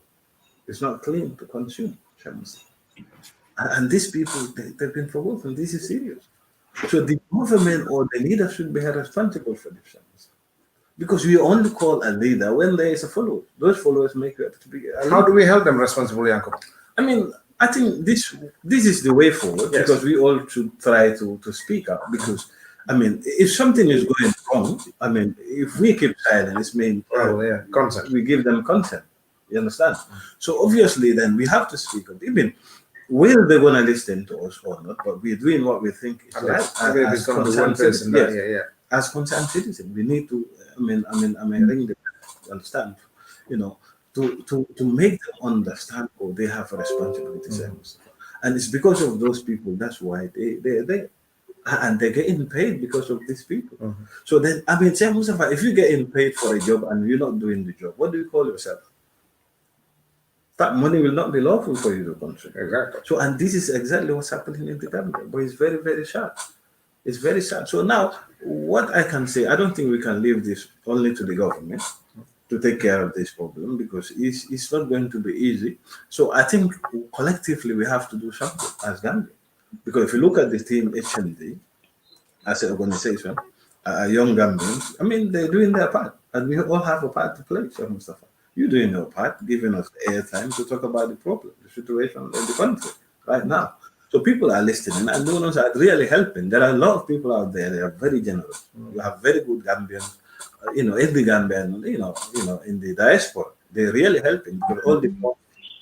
It's not clean to consume, Mustafa. And these people, they've been forgotten. This is serious. So the government or the leader should be responsible for this. Because we only call a leader when there is a follower. Those followers make it to be a leader. How do we help them responsibly, Uncle? I think this is the way forward, yes. Because we all should try to speak up. Because I mean, if something is going wrong, I mean, if we keep silent, it means consent. We give them consent. You understand? So obviously, then we have to speak up. Even whether they're going to listen to us or not, but we're doing what we think is right. As concerned citizens, as concerned citizens, we need to. Ring the bell, understand? You know, to make them understand, they have a responsibility. And it's because of those people. That's why they and they're getting paid because of these people. So then, I mean, if you're getting paid for a job and you're not doing the job, what do you call yourself? That money will not be lawful for you to contribute. Exactly. So, and this is exactly what's happening in the Gambia. But it's very, very sad. It's very sad. So now, what I can say, I don't think we can leave this only to the government to take care of this problem, because it's not going to be easy. So I think collectively we have to do something as Gambia. Because if you look at the team HMD as an organization, young Gambians, I mean, they're doing their part. And we all have a part to play, Sheikh Mustafa. You're doing your part, giving us airtime to talk about the problem, the situation in the country right now. So people are listening, and those are really helping. There are a lot of people out there. They are very generous. You have very good Gambians, in the Gambia, in the diaspora. They're really helping, because all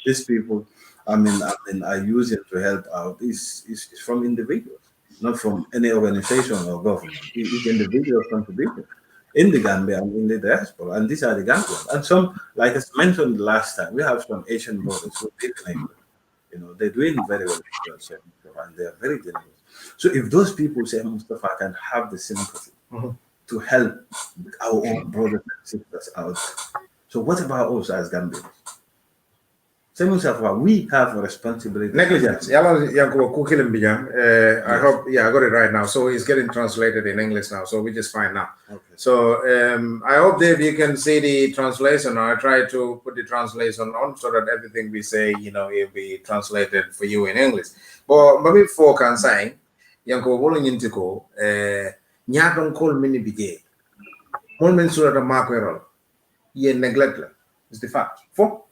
these people, are using to help out is from individuals, not from any organization or government. It's individual contribution in the Gambia and in the diaspora, and these are the Gambians. And some, like I mentioned last time, we have some Asian brothers who live in England. They're doing very well, and they are very generous. So if those people, say Mustafa, can have the sympathy to help our own brothers and sisters out, so what about us as Gambians? We have a responsibility. Negligence. I hope, I got it right now. So it's getting translated in English now. So we just fine now. Okay. So I hope, Dave, you can see the translation. I try to put the translation on so that everything we say, it'll be translated for you in English. But maybe for can say, yanko wolong intiko, nyakon call mini bije. Molmen sura da makwero. Ye neglect is the fact. For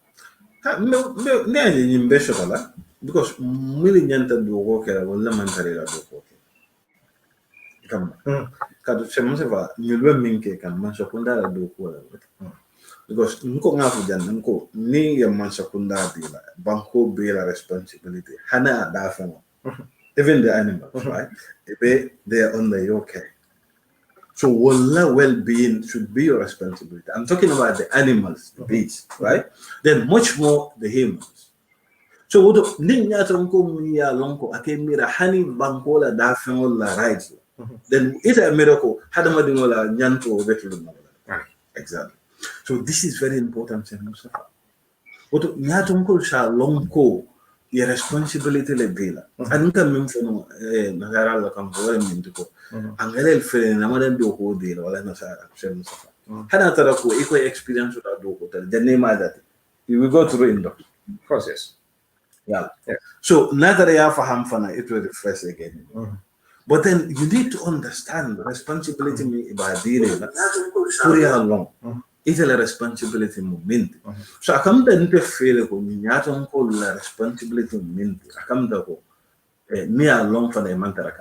because mili nyanta do work wala mantare la do work kam kadu semose va nyulwe minke kan man sekunda la do ko because nko ngafu jan nko ni ya man sekunda bila banko be la responsibility hana da famo even the animals, right? They are under your care. So well-being should be your responsibility. I'm talking about the animals, the beasts, right? Then much more the humans. So what ninya tonko miya lonko akemira hani bankola dafengola rights. Then it's a miracle. Hadamadingola nyanto betul. Exactly. So this is very important, Mustafa. What nyatonko sha lonko your responsibility le bila. Anka mimfono nagara la kambola mintuko. Angele fere na madan do ko dira wala na sa Mustafa. Hana tara ko iko experience da do ko tar janne ma that. You will go through in of course, yes. Yeah. So nagara ya faham fana it will refresh again. But then you need to understand the responsibility me ibadire for long. It's a responsibility moment. So I come to the feel ko nyaton ko la responsibility moment. I come to ko me along for the mantara.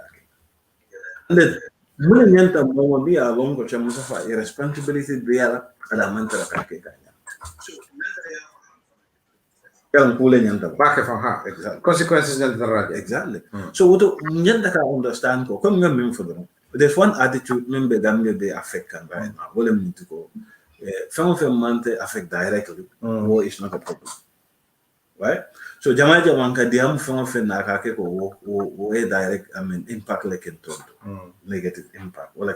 And then when nyanta mo me along ko chamusafa irresponsibility biala ala mantara kake kanya. So yang kule nyanta back from her exactly consequences nyanta exactly. So what nyanta ka understand ko come ngam for them. There's one attitude member Gambia they affect right now. Well need to go. Some of them affect directly, war is not a problem, right? So Jamaja Wanka diam some of them nakake ko direct impact like in negative impact. Well,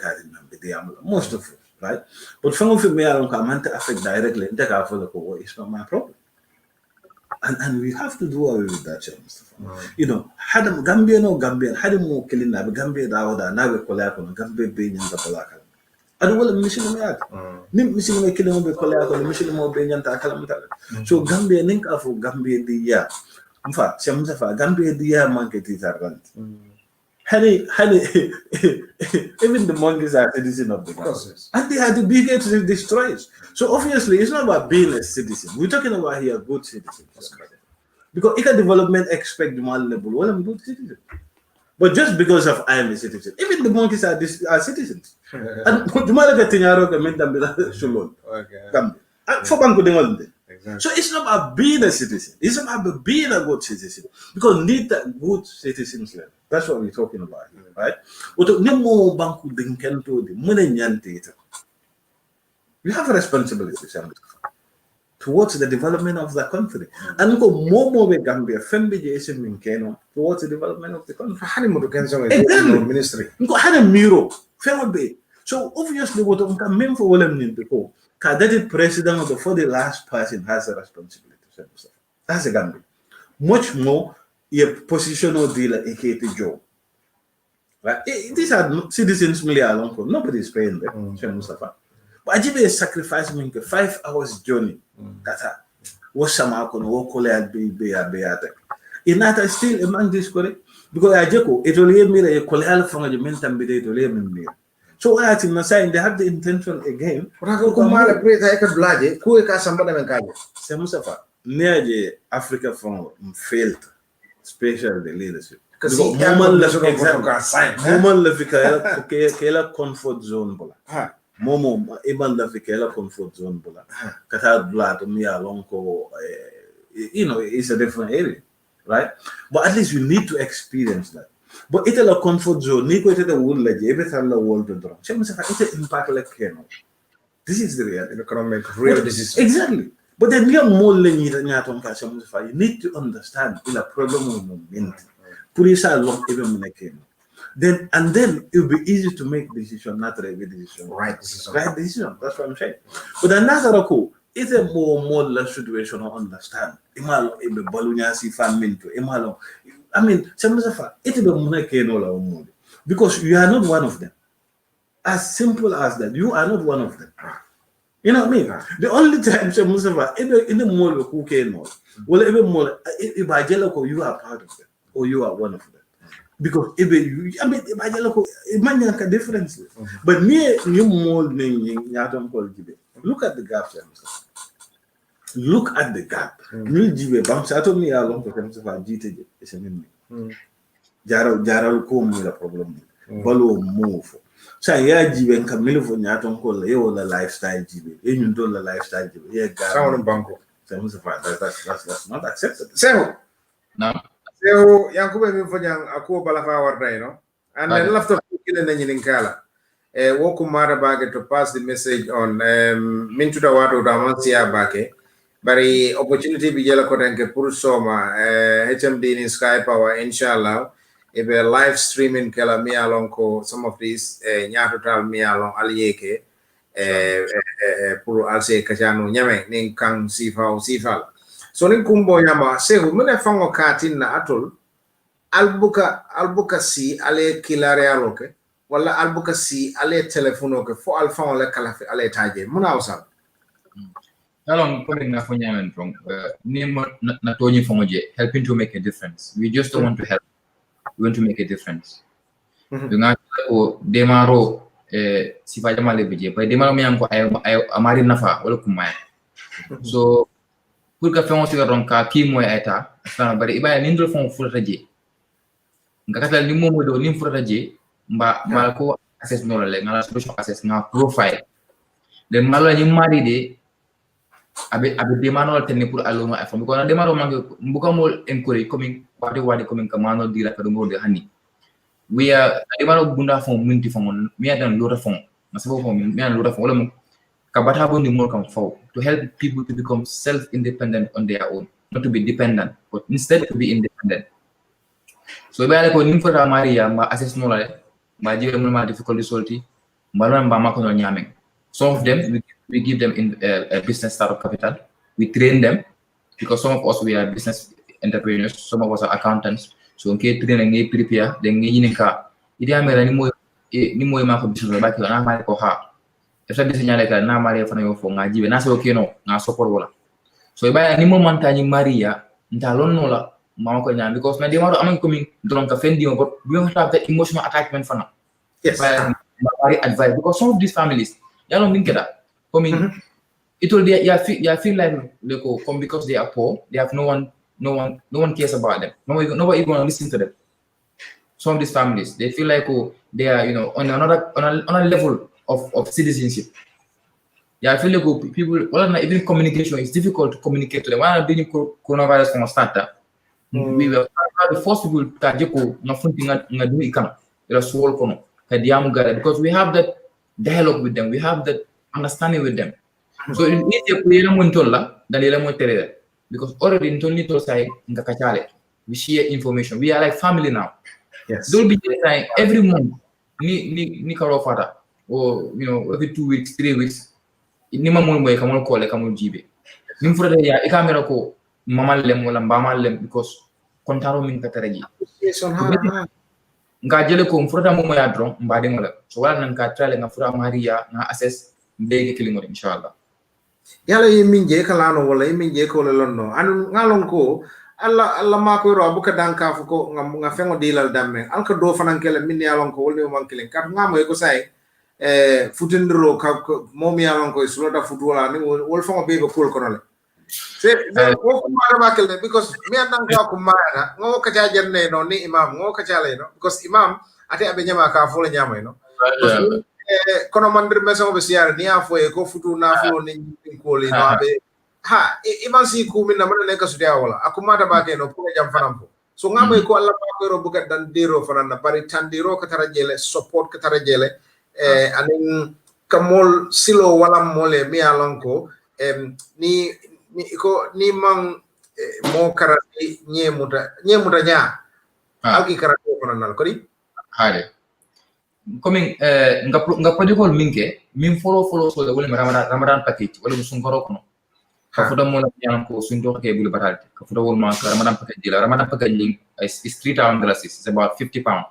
most of it, right? But some of them may affect directly. War is not my problem, and we have to do away with that, Mustafa. Hadam Gambia no Gambian, hadam mo kilina Gambia dawada nawe kolako Gambia be nyanga polaka. I don't want to mission me out. Mission me killing me collab, mission more being so Gambia link of Gambia the year. In fact, Shamsafa, Gambia the year market is around. Honey, even the monkeys are citizens of the country. And they are the biggest destroyers. So obviously, it's not about being a citizen. We're talking about here good citizens. Because if a development expect the level, well, I'm good citizen. But just because of I am a citizen, even the monkeys are citizens. And Jumalaka Tinyaro Kamendambila Shulon. Exactly. So it's not about being a citizen. It's about being a good citizen. Because need that good citizens level. That's what we're talking about here, right? You have a responsibility towards the development of the country. And go more Gambia, towards the development of the country. Ministry. So obviously, what I'm meant for William Nindiko, the president for the last person has a responsibility. That's a Gambia. Much more a positional dealer, aka job. Right? These are citizens, nobody is paying them. But I give a sacrifice, 5 hours journey. What's some in that still among this correct? Because I jeko it only made a colleal from the mental bidate. So I think they have the intention again. Semusafa near the Africa from failed, especially the leadership. Because woman left comfort zone. Momo Iban left comfort zone. Kata blood me along it's a different area, right? But at least you need to experience that. But it's a comfort zone. Nico it the wood like every time the world to draw. It's an impact like Keno. This is the reality. Economic real decision. Exactly. But then you need to understand the problem of movement. Police are long even then it will be easy to make decision, not a decision. Right decision. Right decision. That's what I'm saying. But another cool. It's a more situation to understand. Imalo ebe balunya si family to imalo. I mean, because you are not one of them. As simple as that, you are not one of them. You know what I mean? The only time in the mall who came more, well, even more, if you are part of them or you are one of them. Because if you, I mean, it might make a difference. But near you more look at the gap, look at the gap. Jaral ko mu la problem. Balo move. So ya jibe kamilo fo nyaton ko la yo la lifestyle jibe. E nyun do la lifestyle jibe. Yeah, Sound banko. That's not acceptable. So No. So Yankube mi fanyang ako balafa warday no. And then after kile na nyininkala. Woku mara bage to pass the message on mintu da watu da mansia bake. Bari opportunity bi jela ko tanke pour soma HMD in Sky Power inshallah ebe live streaming kala mi alon ko some of these nyaato tal mi alon aliyeke pour alse kachano nyame nin kan sifal so nin kumbo nyama sehu mune fango katin na atol albuka si ale kilare aloke wala albuka si ale telefono ke fo alfan le kala ale taje muna usal Along coming na fonyamen from name na tony fongoje helping to make a difference. We just don't want to help. We want to make a difference. Dunga ko demaro sifa jamale beje pa demaro mi anko ay amari nafa wala kumaya. So pour que fon siga ronka ki moy eta sana bari ibaya nindro fon furata je. Ngakata ni momo do nim furata je mba ko access no le ngala social access na profile. De malo ni mari de abe demano tenne pour allo ma fam ko na demano mangi mbuka mo encourage coming wadi coming kamano dira ka do de hani we are demano bunda fam minti fam mi adan lota fam masabo fam mi adan lota fam wala mo ka bata bo ni mo kam faw to help people to become self independent on their own, not to be dependent but instead to be independent. So be ala ko nim fota maria ma assess no la ma jiwe mo ma difficulty solti mbalon ma ko no nyameng. Some of them we give them in a business startup capital. We train them because some of us we are business entrepreneurs, some of us are accountants. So okay, train and prepare. Then you ka. Idi amera ni mo ma ko business ba ki na ma ko ha. If that business nyale ka na Maria fana yo fo ngaji be na so okay no na support wala. So ba ni mo manta ni Maria ntalon no la ma ko nyam because na di maro am coming don ka fendi but we don't have the emotional attachment fana. Yes. Very advice because some of these families yalo min keda coming it will be feel like they go come because they are poor, they have no one cares about them, nobody going to listen to them. some of these families, they feel like they are, on a level of citizenship. Yeah, I feel like people, well, even communication is difficult to communicate to them. When I'm doing coronavirus from start, we were the first people to go na do ikam. Ila swol kono kadiamu gara, because we have that dialogue with them, we have that understanding with them. So it's easier to yela mun tolla than yela mun tere, because already in tolni to say nga kachale. We share information. We are like family now. Yes. Don't be like every month ni karo fata, or every 2 weeks, 3 weeks. Ni mamul moy kamul kole kamul jibe. Nim furata ya ikamera ko mamal lem wala mbamal lem, because kontaro min kataraji. Nga jele ko mfurata mo ya dron mbade ngola. So wala nan ka trale nga fura maria nga assess mbege kilimo inshallah. Yala yimin je kalano wala yimin je ko lonno anu ngalon ko alla ma ko ro abuka danka fuko nga fengo dilal damme alka do fanan kele min yalon ko wolni man kelen kat ngamo ko say futindiro ka momi yalon ko sulota futula ni wol fango be ko kul kono le se ko ko mara bakele, because mi andan ka ko mara ngo ka jajenne no ni imam ngo ka jale no, because imam ate abe nyama ka fole nyama no kono mandir meso be siara ni afo ko futu na fo ni ko le no abe ha iman si ku min na man ne ka sudia wala akumata ba ke no pour jam fanam ko so ngamo ko alla ba ko ro buka dan diro fanan na bari tandiro ka tarajele support ka tarajele anin kamol silo wala mole mi alonko ni man mo karati nyemuta nya alki karati fanan nal ko di hade coming nga protocol minke min follow so the wala ramadan package wala musungoro kono ka fuda mo la ñam ko suñ dox ke bulu batal ka fuda wol ma ka ramadan package link is $3,000. It's about 50 pounds.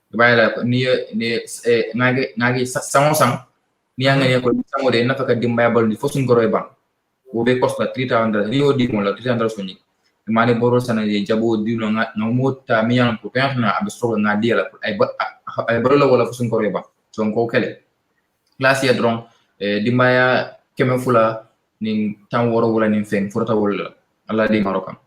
Bayala ni ngage sang ni nga ko sango de nafaka dimbayabal ni fo suñ goro e ban wo be cost la $3,000 ni o di mo la $3,000 so ni mane boro sana je jabo di no nga mota mi yan ko na abe so nga di la ay baro la wala fo suñ goro e ban so ko kele class ya dron dimbaya keme fula ni tan woro wala ni fen furata wala alla di marokam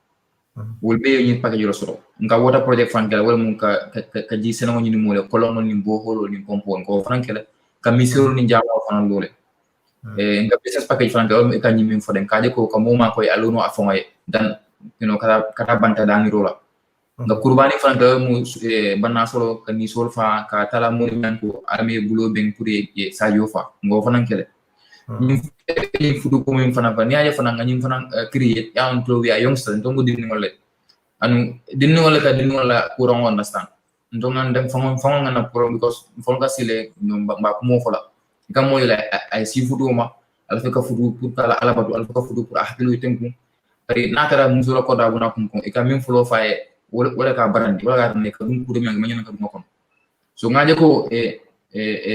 wol be ni package lo soro nga water project fankela wala mun ka ji seno ni mo le kolono ni bo holo ni pompo ko fankela ka misiro ni jamo fanan lole nga business package fankela o ka ni min foden ka je ko mo ma ko aluno afonga dan kata banta dani rola nga kurbani fankela mu banna solo ka ni sol fa ka tala mo nan ko arme bulo ben pour e sadio fa ngo fankela ni fudu ko min fana ni aja fana ngani fana create ya on to we are youngsters ndongo dinni ngole anu dinni ngole ka dinni ngala kurang understand ndonga ndem fangon ngana pro, because fonga sile ba mo fola kam moy la ay si fudu ma ala fe ka fudu pour kala ala badu ala ka fudu pour ahdilu tenku tari natara musula ko da buna kum ko e kam min fulo faye wala ka barandi wala ka ne ka dum kudu mi ngana ka dum ko so ngaje ko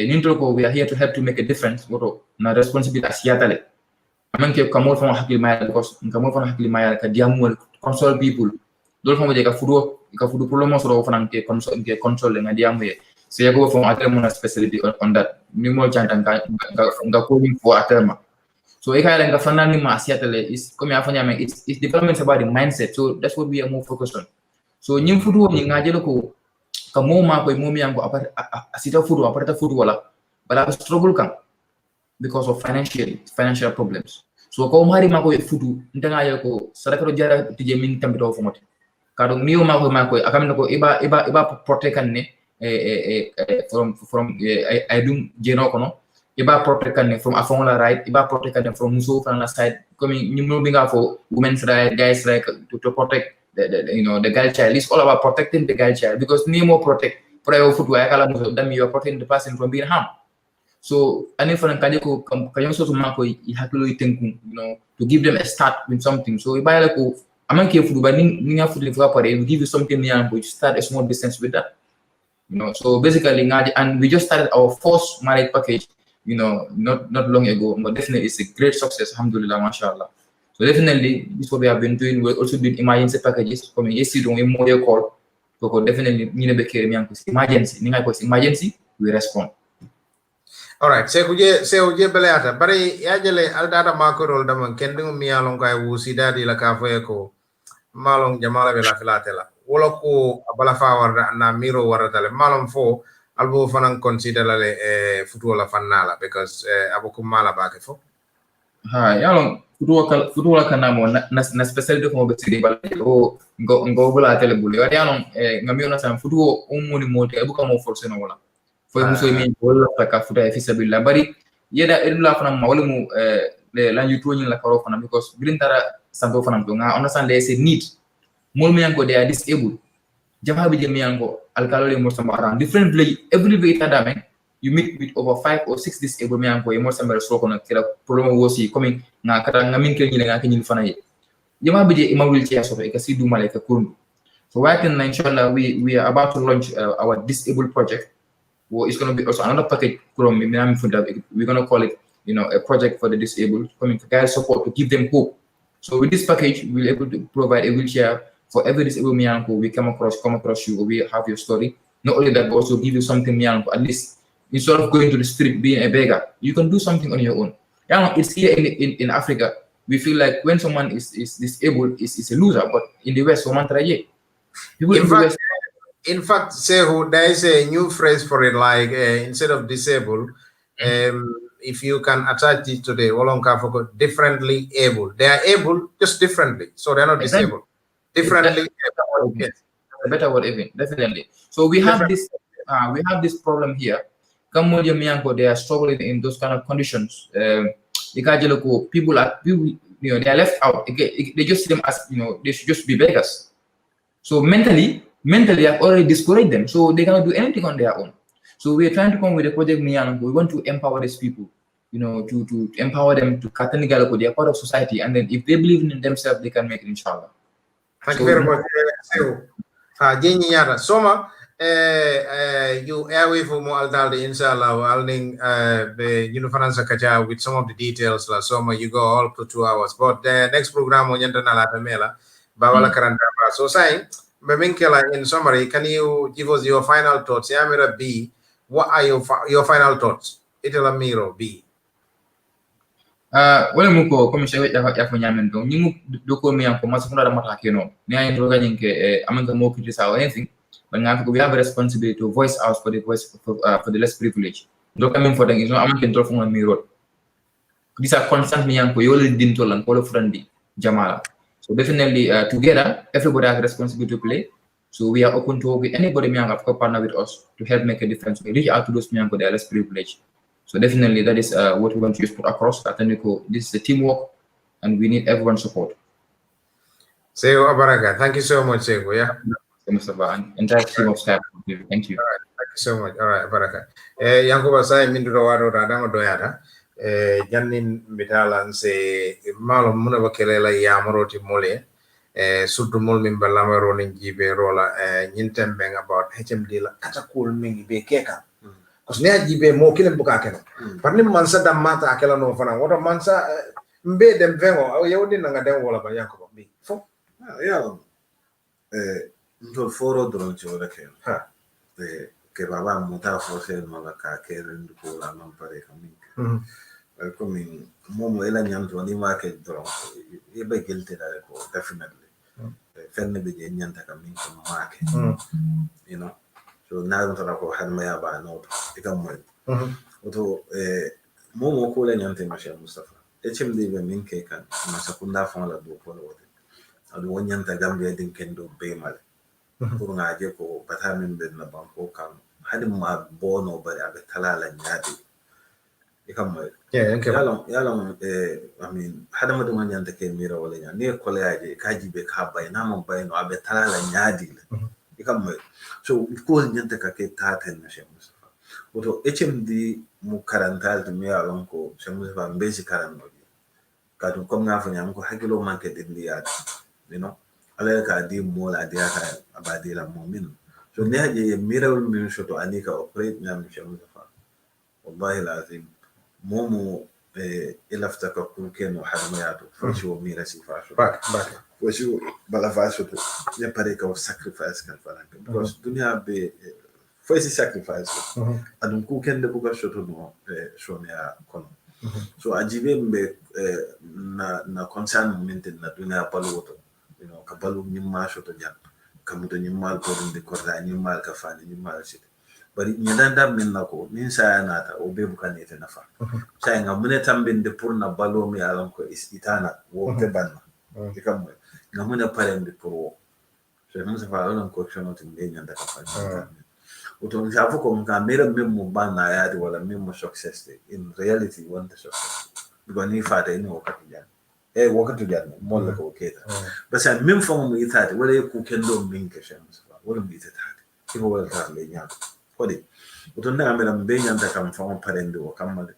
nintro ko we are here to help to make a difference woto na responsibility asiatale amanke kamol fama hakil maya, because kamol fama hakil maya ka diamul console people dol fama je ka fudu pour le moment so fana ke console nga diamu ye so yago fama atre mona specialty on that ni mo jantan nga ko min fo aterma so e kay nga fana ni ma asiatale is comme afanya me it's development about the mindset, so that's what we are more focused on. So nyim fudu ni nga jelo ko ka moma ko momi yango asita fudu aparta fudu wala bala struggle kan because of financial problems. So ko mari mako fudu ndanga ya ko sadaka jara tije min tambito fo moti kado niyo mako akamna ko iba protect kan ne from I dum jeno kono iba protect kan ne from afonga right, iba protect kan ne from muso from la side comme nyimno binga fo women's right, guys right, to protect the girl child. It's all about protecting the girl child, because Nemo protect prior food then you are protecting the person from being harmed. So any for Kajiko Kayon so Marco you have to give them a start with something. So if I like I'm careful but Ninga food will give you something near but you start a small business with that. So basically and we just started our first marriage package, not long ago, but definitely it's a great success, alhamdulillah, mashallah. So definitely, this is what we have been doing. We're also doing emergency packages. Coming yesterday, we more call. So definitely, emergency, we respond. All right. Se uje beleata. Bari yajele aldada makorol daman kending mi along kai wusi dadi la kafo eko malong jamala bela filatela. wala ko bala fa warda na miro warda le malum fo albo fanan consider le futu la fanala because aboko mala bake fo ha yalo futu la kana mo na specialty ko be sidi bal o ngo bula tele bul yalo ngami ona sam futu o moni moti abuka mo force no wala fo muso mi wala ka futa fi sabilla bari yeda edula fana ma wala mu le lanju toñi la karo fana because bilintara santo fana do nga understand they say need mol mi yango they are disabled jama bi jemi yango alkalole mo sama around different village every village tadame you meet with over 5 or 6 disabled mi yango e mo sama so kono kila problem wosi comme nga kata nga min kel nga kenyi fana yi jama bi je imawul ci aso e ka sidu malaka kurundu so why can inshallah we are about to launch our disabled project. Well, it's going to be also another package from Minami Funda. We're going to call it, a project for the disabled, coming to guide support to give them hope. So with this package, we'll be able to provide a wheelchair for every disabled Miyanko we come across you, or we have your story. Not only that, but also give you something Miyanko, at least instead of going to the street being a beggar, you can do something on your own. It's here in Africa. We feel like when someone is disabled, is a loser, but in the West, someone try people in the West. In fact, Sehu, there is a new phrase for it, like instead of disabled, if you can attach it to the Wolonka differently able. They are able just differently, so they're not disabled. Differently able. Yes. A better word even, definitely. So we have this problem here. Cambodia Miyanko, they are struggling in those kind of conditions. People, they are left out. They just see them as, they should just be beggars. So mentally, I've already discouraged them, so they cannot do anything on their own. So we are trying to come with a project, Miyanko. We want to empower these people, to empower them to Katanigaloko. They are part of society, and then if they believe in themselves, they can make it, inshallah. Thank you very much. Soma, you airway for more aldalde, inshallah, alning the Unifaransa Kaja with some of the details. Soma, you go all for 2 hours. But the next program on Yantana Latamela, Bawala Karantaba. So saying, in summary, can you give us your final thoughts? Yamira B, what are your final thoughts? Itala Miro B. Wala muko comme je ya fa nyamen do ñi do ko mi am ko masa funda mata keno ni ay roga ñinke amanga mo criticize or anything but nga ko we have a responsibility to voice out for the less privileged do coming for them is no amanga to fuma mi rod this are constant mi am ko yole din to lan ko frandi jamala. So definitely together everybody has a responsibility to play. So we are open to work with anybody mi am ko partner with us to help make a difference. We reach out to those mi am ko they are less privileged. So definitely that is what we want to use put across. This is a teamwork, and we need everyone's support. Sego Abaraka, thank you so much, Sego. Yeah, Mustafa, and entire team of staff. Thank you. All right, thank you so much. All right, Abaraka. Yankuba sai minduro waro radama doyada. Jannin bitalan se malo muna bakelela ya maroti mole. Surtout mol min balama ronin jibe rola nyintembe about HMD la katakul mingi be keka. Because ne jibe mo kilen buka keno parni mansa dam mata akela no fana woto mansa mbe dem vengo aw yewdi nga dem wala ba yanko bi fo ya ndo foro dron chola ken ha ke baba muta forse no la ka ke rendu ko la non pare kamin comme momo ela nyanto ni ma ke dron e be gelte da ko definitely fenne be je nyanta kamin ko ma ke so na don't know how maya ba no ikam mo oto momo ko le nyante ma Sheikh Mustafa HMD be min ke kan ma sakunda fon la do ko wote adu wonyanta Gambia din kendo be mal pour nga je ko bata min be na banko kan hadi ma bono ba abe talala nyaade ikam mo yalon I mean hada ma do nyanta ke mira wala nya ne ko le aje kaji be ka bay na mo bay no abe talala nyaadi so ko nyanta ka ke taten na Sheikh Mustafa oto HMD mu karantal to mi alon ko Sheikh Mustafa mbesi karan no ka dum kom nga fa nyam ko hakilo manke din liya ala ka di mola dia ka abadi la mu'min so ne haje mirawul min shoto anika operate nyam Sheikh Mustafa wallahi lazim momo ilaftaka kulkeno hadmayatu fashu mirasi fashu back washu bala fashu ne pare ka sacrifice kan fala because dunia be first sacrifice adum ku kende buka shoto no shonya kono so ajibe mbe na concern moment na dunia balu woto ka balu nyimma shoto jan kamuto nyimmal ko de korda nyimmal ka fani nyimmal site bari nyadanda min nako min saya nata o be bukan ite nafa saya nga mune tambinde pour na balo mi alam ko itana wo te banna ikam nga mune parende pour wo so mun sa fa on ko chono tin de nyanda ka fa uton jafu ko nga mera memo banna ya di wala memo success in reality want the success because ni fa de ni wakati jana wakati jana molla ko keta bas min fa mo itati wala ku kendo min ke shams wala mi itati ko wala ta le nyato kodi uton da mera be nyanda kam fa mo parende o kamale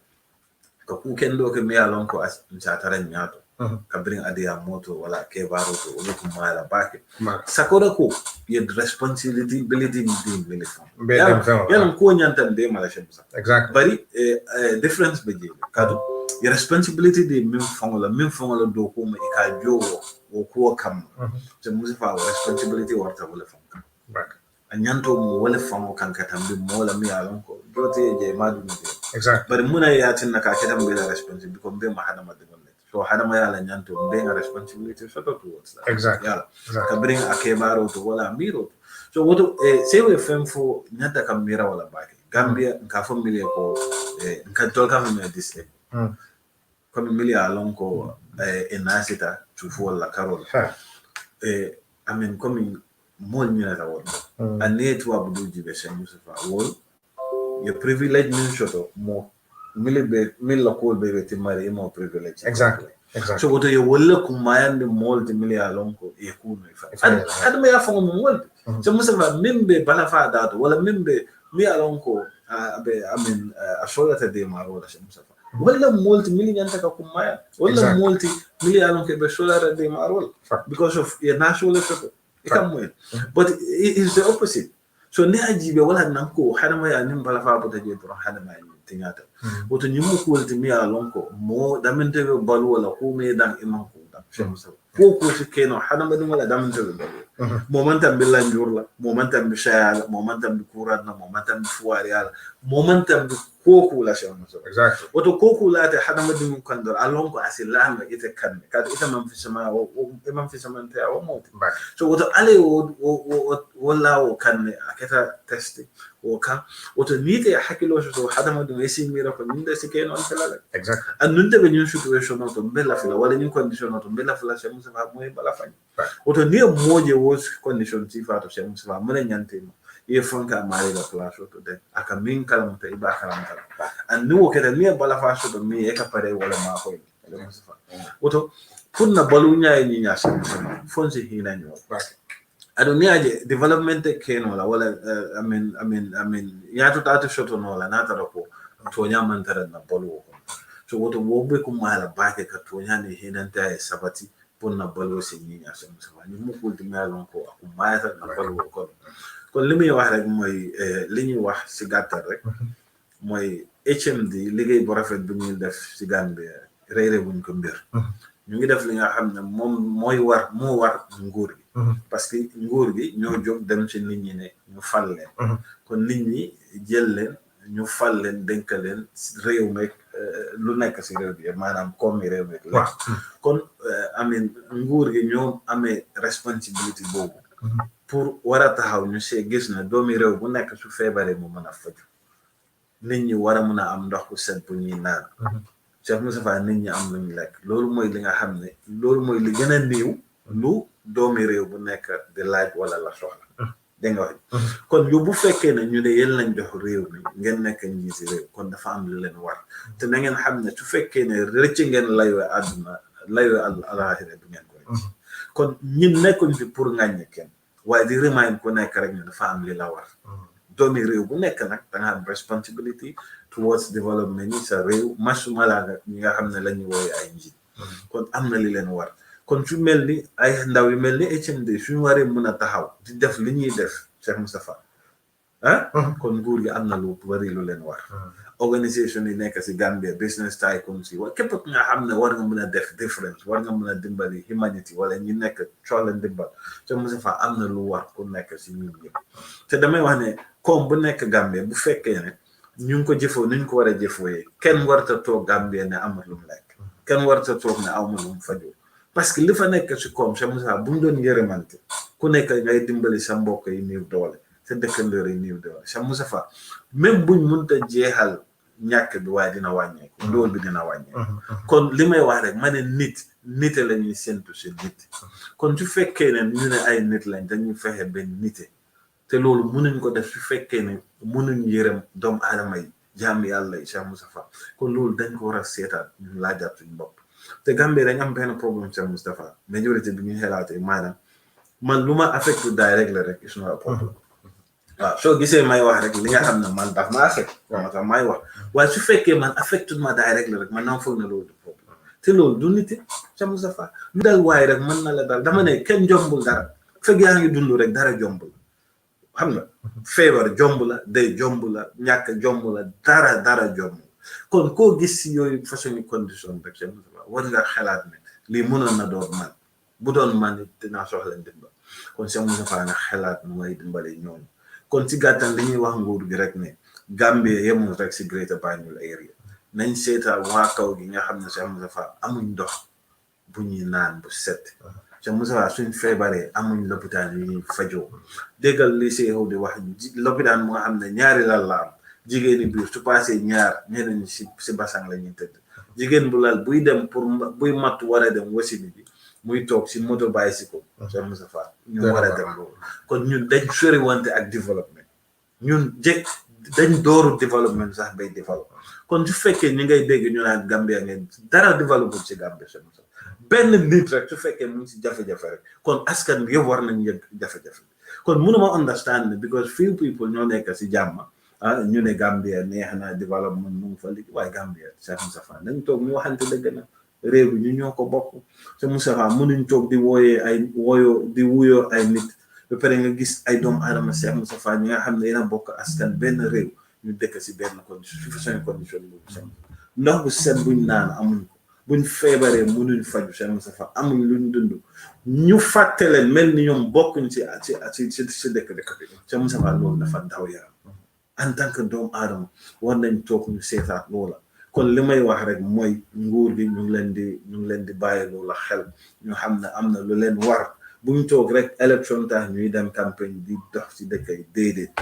ko ku kendo ke mi alon ko as taran nyato kabring adia moto wala ke baro to o ko mala bake sakora ko ye responsibility di milifon yalan ko nyanta de mala shemsa exactly bari difference be je kadu ye responsibility di min fongola do ko ma ka jowo o ko kam je musifa responsibility warta wala fonka anyanto mo wala fongo kan katambi mola mi alon ko dote je madu ni exactly bari muna ya tinna ka kedam be la responsibility ko be ma hada madde so hada ma yala nyanto be nga responsibility so to towards that exactly yala ka bring akebaro to wala miro so woto say we femfo nyata kam mira wala baki Gambia nka family ko nka tolka me disle comme milia alon ko enasita tufu wala karol amen comme mol mi la won anetu abudu jibe shemusufa wol ye privilege min shoto mo mil la ko be ti mari mo privilege exactly so woto ye wolle ko mayande molde milia lon ko e ko no fa adama ya fango mo molde so musafa mimbe bala fa dato wala mimbe mi alon ko be amen asolata de maro wala musafa wala molti mili nyanta ka kumaya wala molti mili alon ke be solata de maro because of your national shoto ikamwe but it is the opposite so ne ajibe wala nanko hadama ya nim bala fa bota je pour hadama ya tinyata woto nyimu ko wolti mi alon ko mo damente be balu wala ko me dan imam ko dan shemsa ko si keno hadama dum wala damente be balu momentam billa njurla momentam bi shayal momentam bi kuradna momentam bi fuarial momentam bi ko la shemsa exactly woto ko la ta hadama dum kandor alon ko asilama ite kan kad ita man fi sama o imam fi sama ta o mo so woto ale wala o kan aketa testi o kan woto nite hakilo so hadama dum esi mira ko ninde sikeno on fela exactly an nunde be nyun situation to bella fela wala nyun condition to bella fela shemsa fa moy bala fani woto ni moje was condition ti fa to shemsa fa mun nyante ye fonka mari la place to de aka min kala mta iba kala mta an nuwo keda mi bala fa so to mi e ka pare wala ma ko woto kunna balu nyaay ni nya shemsa fonse hina nyo ado niaje development keno la wala amen ya to tata shoto no la nata ko to nyaman tara na balu ko so woto wobe ko mala baake ka to nyane hinanta e sabati ponna balu se ni nya shemsa ni mu ko dimalon ko ko mayata na balu ko kon limi wax rek moy liñu wax ci gattal rek moy HMD liggéey bu rafet bu ñuy def ci Gambia reere buñ ko mbir ñu ngi def li nga xamne mom moy war mo war nguur gi parce que nguur gi ñoo jog dem ci nit ñi ne ñu fal leen kon nit ñi jël leen ñu fal leen denk leen réew mek lu nekk ci réew bi manam comme réew mek kon amin nguur gi ñoo amé responsibility bobu pour wara taxaw ñu sé gis na doomi réew bu nekk su fébaré mu mëna faju nit ñi wara mëna am ndox bu set bu ñuy naan Cheikh Moustapha nit ñi am luñu lekk loolu mooy li nga xam ne loolu mooy li gën a néew lu doomi réew bu nekk di laaj wala la soxla dégg nga wax kon yu bu fekkee ne ñu ne yéen lañ jox réew mi ngeen nekk njiiti réew kon dafa am lu leen war te na ngeen xam ne su fekkee ne rëcc ngeen layoo àdduna layoo alaxira du ngeen ko rëcc kon ñun nekkuñ fi pour ŋàññi kenn waaye di remind ku nekk rek ne dafa am li la war doomi réew bu nekk nag da nga am responsibility towards development ni sa réew masuma la ñi nga xam ne la ñu wooye ay njiit kon am na li leen war kon su mel ni ay ndaw yu mel ni HMD suñu waree mën a taxaw di def li ñuy def Cheikh Moustapha kon nguur gi am na lu bari lu leen war organisation yi nekk si Gambia business tycoons yi wa képp nga xam ne war nga mën a def difference war nga mën a dimbali humanity wala ñi nekk coolen dimbal Cheikh Moustapha am na lu war ku nekk si ñun ñëpp te damay wax ne comme bu nekk Gambia bu fekkee ne ñu ngi ko jëfoo ni ñu ko war a jëfooyee kenn warta toog Gambia ne amul lu mu lekk kenn warta toog ne amul lu mu fajoo parce que li fa nekk ci koom Cheikh Moussa buñ doon yërëmante ku nekk ngay dimbali sa mbokk yi néew doole sa dëkkandoor yi néew doole Cheikh Moussa fa même buñ mënta jeexal ñàkk bi waaye dina wàññeeku loolu bi dina wàññeeku kon li may wax rek ma ne nite la ñuy séntu si nit kon su fekkee ne ñu ne ay nit lañ dañuy fexe benn nite te loolu mënuñ ko def su fekkee ne mënuñ yërëm doomu aadama yi jaam yàlla yi Cheikh Moustapha kon loolu dañ ko war a seetaat ñu laajaat suñu bopp te Gambie dañ am benn problème Cheikh Moustapha majorité bi ñu xelaatee maanaam man lu ma affecté direct la rek is not a problem waaw soo gisee may wax rek li nga xam ne man daf ma affecté moo tax may wax waaye su fekkee man affecté ma direct la rek man naa foog ne loolu du problème te loolu du nit Cheikh Moustapha lu dal waaye rek mën na la dal dama ne kenn jombul dara fekk yaa ngi dund rek dara jombul xam nga feebar jomb la day jomb la ñàkk jomb la dara jomb kon koo gis si yooyu façon condition rek Cheikh Moustapha war nga xalaat ne lii mënoon na doon man bu doon man it dinaa soxla ndimbal kon Cheikh Moustapha nga xalaat nu may dimbali ñooñu kon ci gàttal li ñuy wax nguur gi rek ne Gambie yemul rek si Greater Banjul area nañ seetal waa kaw gi nga xam ne Cheikh Moustapha amuñ ndox bu ñuy naan bu set Cheikh Moustapha suñ feebaree amuñ lopitaan yu ñuy fajoo déggal li Seexu di wax lopitaan mu nga xam ne ñaari lal la am jigéeni biir su passé ñaar ñeneen si basang la ñuy tëdd jigéen bu lal buy dem pour buy matt war a dem wasini bi muy toog si moto bicycle Cheikh Moustapha ñu war a dem loolu kon ñun dañ sori wante ak développement ñun dañ dooru développement sax bay développe kon su fekkee ñi ngay dégg ñu naan Gambia ngeen dara développé ci Gambia Cheikh Moustapha benn nit rek su fekkee mu ngi si jafe-jafe rek kon askan bi yëpp war nañ yëg jafe-jafe kon mënuma understand ne because few people ñoo nekk si jàmm ñu ne Gambia neex na développement mu ngi fa liggéey waaye Gambia Cheikh Moustapha nañ toog ñu waxante dëgg na réew bi ñu ñoo ko bokk Cheikh Moustapha mënuñ toog di wuyoo ay nit ba pare nga gis ay doomu aadama Cheikh Moustapha ñi nga xam ne yéen a bokk askan benn réew ñu dëkk si benn condition su façon condition boobu ndox bu set buñ naan amuñ ko buñ feebaree mënuñ faju Cheikh Moustapha amuñ luñ dund ñu fàtte leen mel ni ñoom bokkuñ si dëkk bi Cheikh Moustapha loolu dafa daw yaram en tant que doomu aadama war nañ toog ñu seetaat loola kon li may wax rek mooy nguur gi ñu ngi leen di bàyyi loola xel ñu xam ne am na lu leen war buñ toog rek élection tax ñuy dem campagne di dox ci dëkk yi déedéet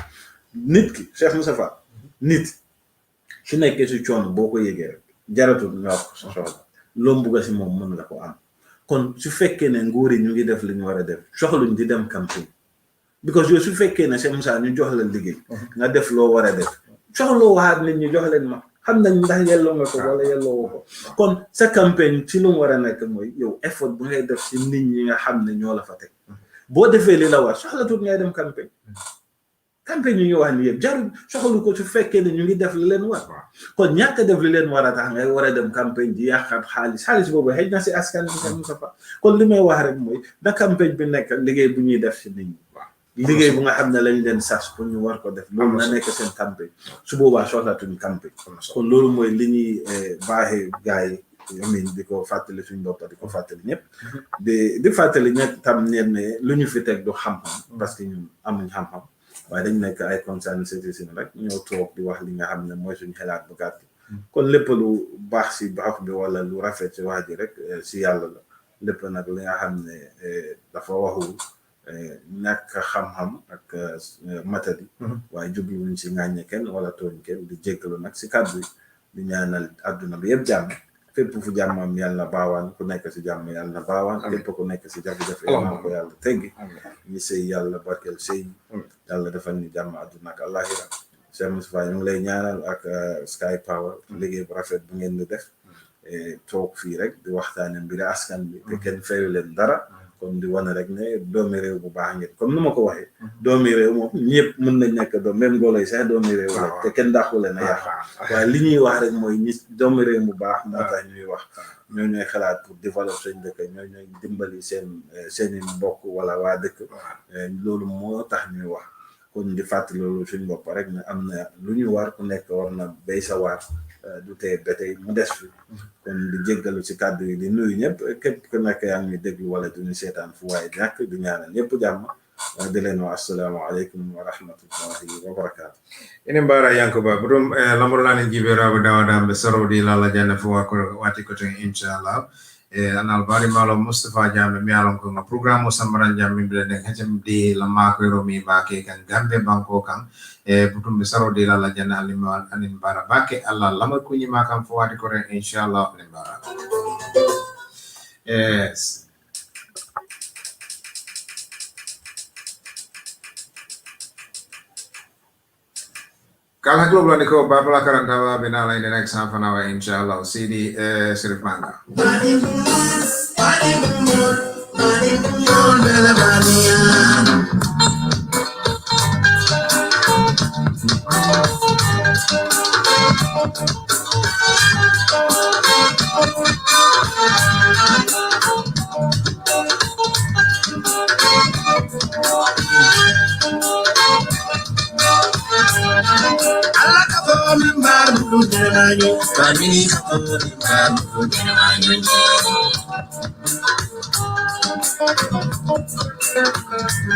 nit ki Cheikh Moustapha nit su nekkee si coono boo ko yëgee rek jaratul nga wax sa soxla loo bugga si moom mën la ko am kon su fekkee ne nguur yi ñu ngi def li ñu war a def soxluñ di dem campagne because yow su fekkee ne Cheikh Moussa ñu jox la liggéey nga def loo war a def soxloo waxaat nit ñi jox leen ma xam nañ ndax yelloo nga ko wala yelloo woo ko kon sa campagne ci lu mu war a nekk mooy yow effort bu ngay def si nit ñi nga xam ne ñoo la fa teg boo defee li la war soxla tut ngay dem campagne yi ñu wax ni yëpp jarul soxlu ko su fekkee ne ñu ngi def li leen war kon ñàkk def li leen war a tax ngay war a dem campagne di yàqat xaalis boobu xëy na si askan bi Cheikh Moustapha kon li may wax rek mooy na campagne bi nekk liggéey bu ñuy def si nit ñi liggéey bu nga xam ne lañ leen sas pour ñu war ko def loolu na nekk seen campagne su boobaa soxlaatuñu campagne kon loolu mooy li ñuy baaxee gars yi amin di ko fàttali suñ bopp di ko fàttali ñëpp di fàttali ñëpp tam ne lu ñu fi teg du xam-xam parce que ñun amuñ xam-xam waaye dañ nekk ay concerned citizen rek ñoo toog di wax li nga xam ne mooy suñu xalaat bu gàtt kon lépp lu baax si baax bi wala lu rafet si wax ji rek si yàlla la lépp nag li nga xam ne dafa waxul ñàkk xam-xam ak matadi waaye jubluwuñ si ŋàññe kenn wala tooñ kenn di jéggalu nag si kàddu yi di ñaanal adduna bi yëpp jàmm fépp fu jàmmam yàlla baawaan ku nekk si jàmm yàlla baawaan képp ku nekk si jafe-jafe yàlla ko yàlla teggi ñi sëy yàlla barkeel sëy yàlla defal ñu jàmm adduna ak àllaaxira Cheikh Moustapha ñu ngi lay ñaanal ak Sky Power liggéey bu rafet bu ngeen di def toog fii rek di waxtaane mbiri askan bi te kenn fayu leen dara kon di wane rek ne doomi réew bu baax ngeen comme nu ma ko waxee doomi réew moom ñëpp mën nañ nekk doom même golo yi sax doomi réew la te kenn dàqu leen a yàq waaye li ñuy wax rek mooy ñi doomi réew bu baax moo tax ñuy wax ñoo ñooy xalaat pour développer seen dëkk ñoo ñooy dimbali seeni mbokk wala waa dëkk loolu moo tax ñuy wax kon di fàttali loolu suñ bopp rek ne am na lu ñu war ku nekk war na béy sa waar du tee ba tey mu des fi kon di jéggalu ci kàddu yi di nuyu ñëpp képp ku nekk yaa ngi déglu wala duñu seetaan fu waaye ñàkk di ñaanal ñëpp jàmm di leen wax assalaamu aleykum wa rahmatullahi wa barakatuh ene mbara yankoba boɗum lamborlani jiɓeraɓe dawaɗamɓe sarodi lala jande fo wako wati koten inchallah anal bari malo Mustafa Jammeh mi alon ko programme sambaran jammi be den hacem di la mako romi bake kan gambe banko kan butum be saro de la jana alima anin bara bake alla lama kunyi makam fo wati ko inshallah anin bara yes Kala club la niko babla karanta benala in the next half an hour inshallah CD Sirif Manga